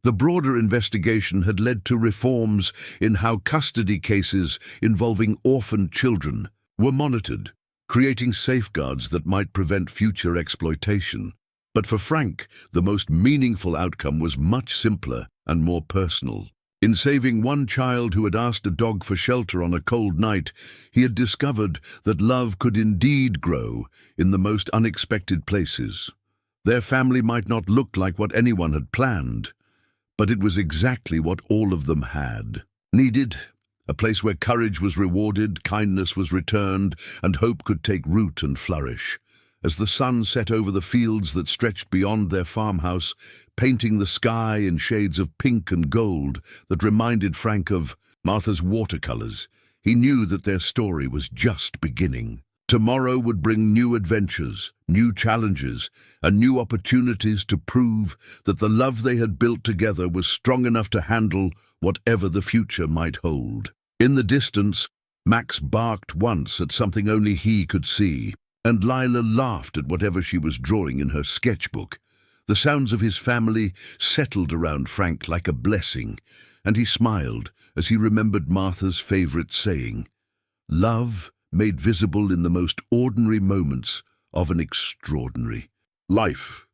The broader investigation had led to reforms in how custody cases involving orphaned children were monitored, creating safeguards that might prevent future exploitation. But for Frank, the most meaningful outcome was much simpler and more personal. In saving one child who had asked a dog for shelter on a cold night, he had discovered that love could indeed grow in the most unexpected places. Their family might not look like what anyone had planned, but it was exactly what all of them had needed, a place where courage was rewarded, kindness was returned, and hope could take root and flourish. As the sun set over the fields that stretched beyond their farmhouse, painting the sky in shades of pink and gold that reminded Frank of Martha's watercolors, he knew that their story was just beginning. Tomorrow would bring new adventures, new challenges, and new opportunities to prove that the love they had built together was strong enough to handle whatever the future might hold. In the distance, Max barked once at something only he could see, and Lila laughed at whatever she was drawing in her sketchbook. The sounds of his family settled around Frank like a blessing, and he smiled as he remembered Martha's favorite saying, "Love made visible in the most ordinary moments of an extraordinary life."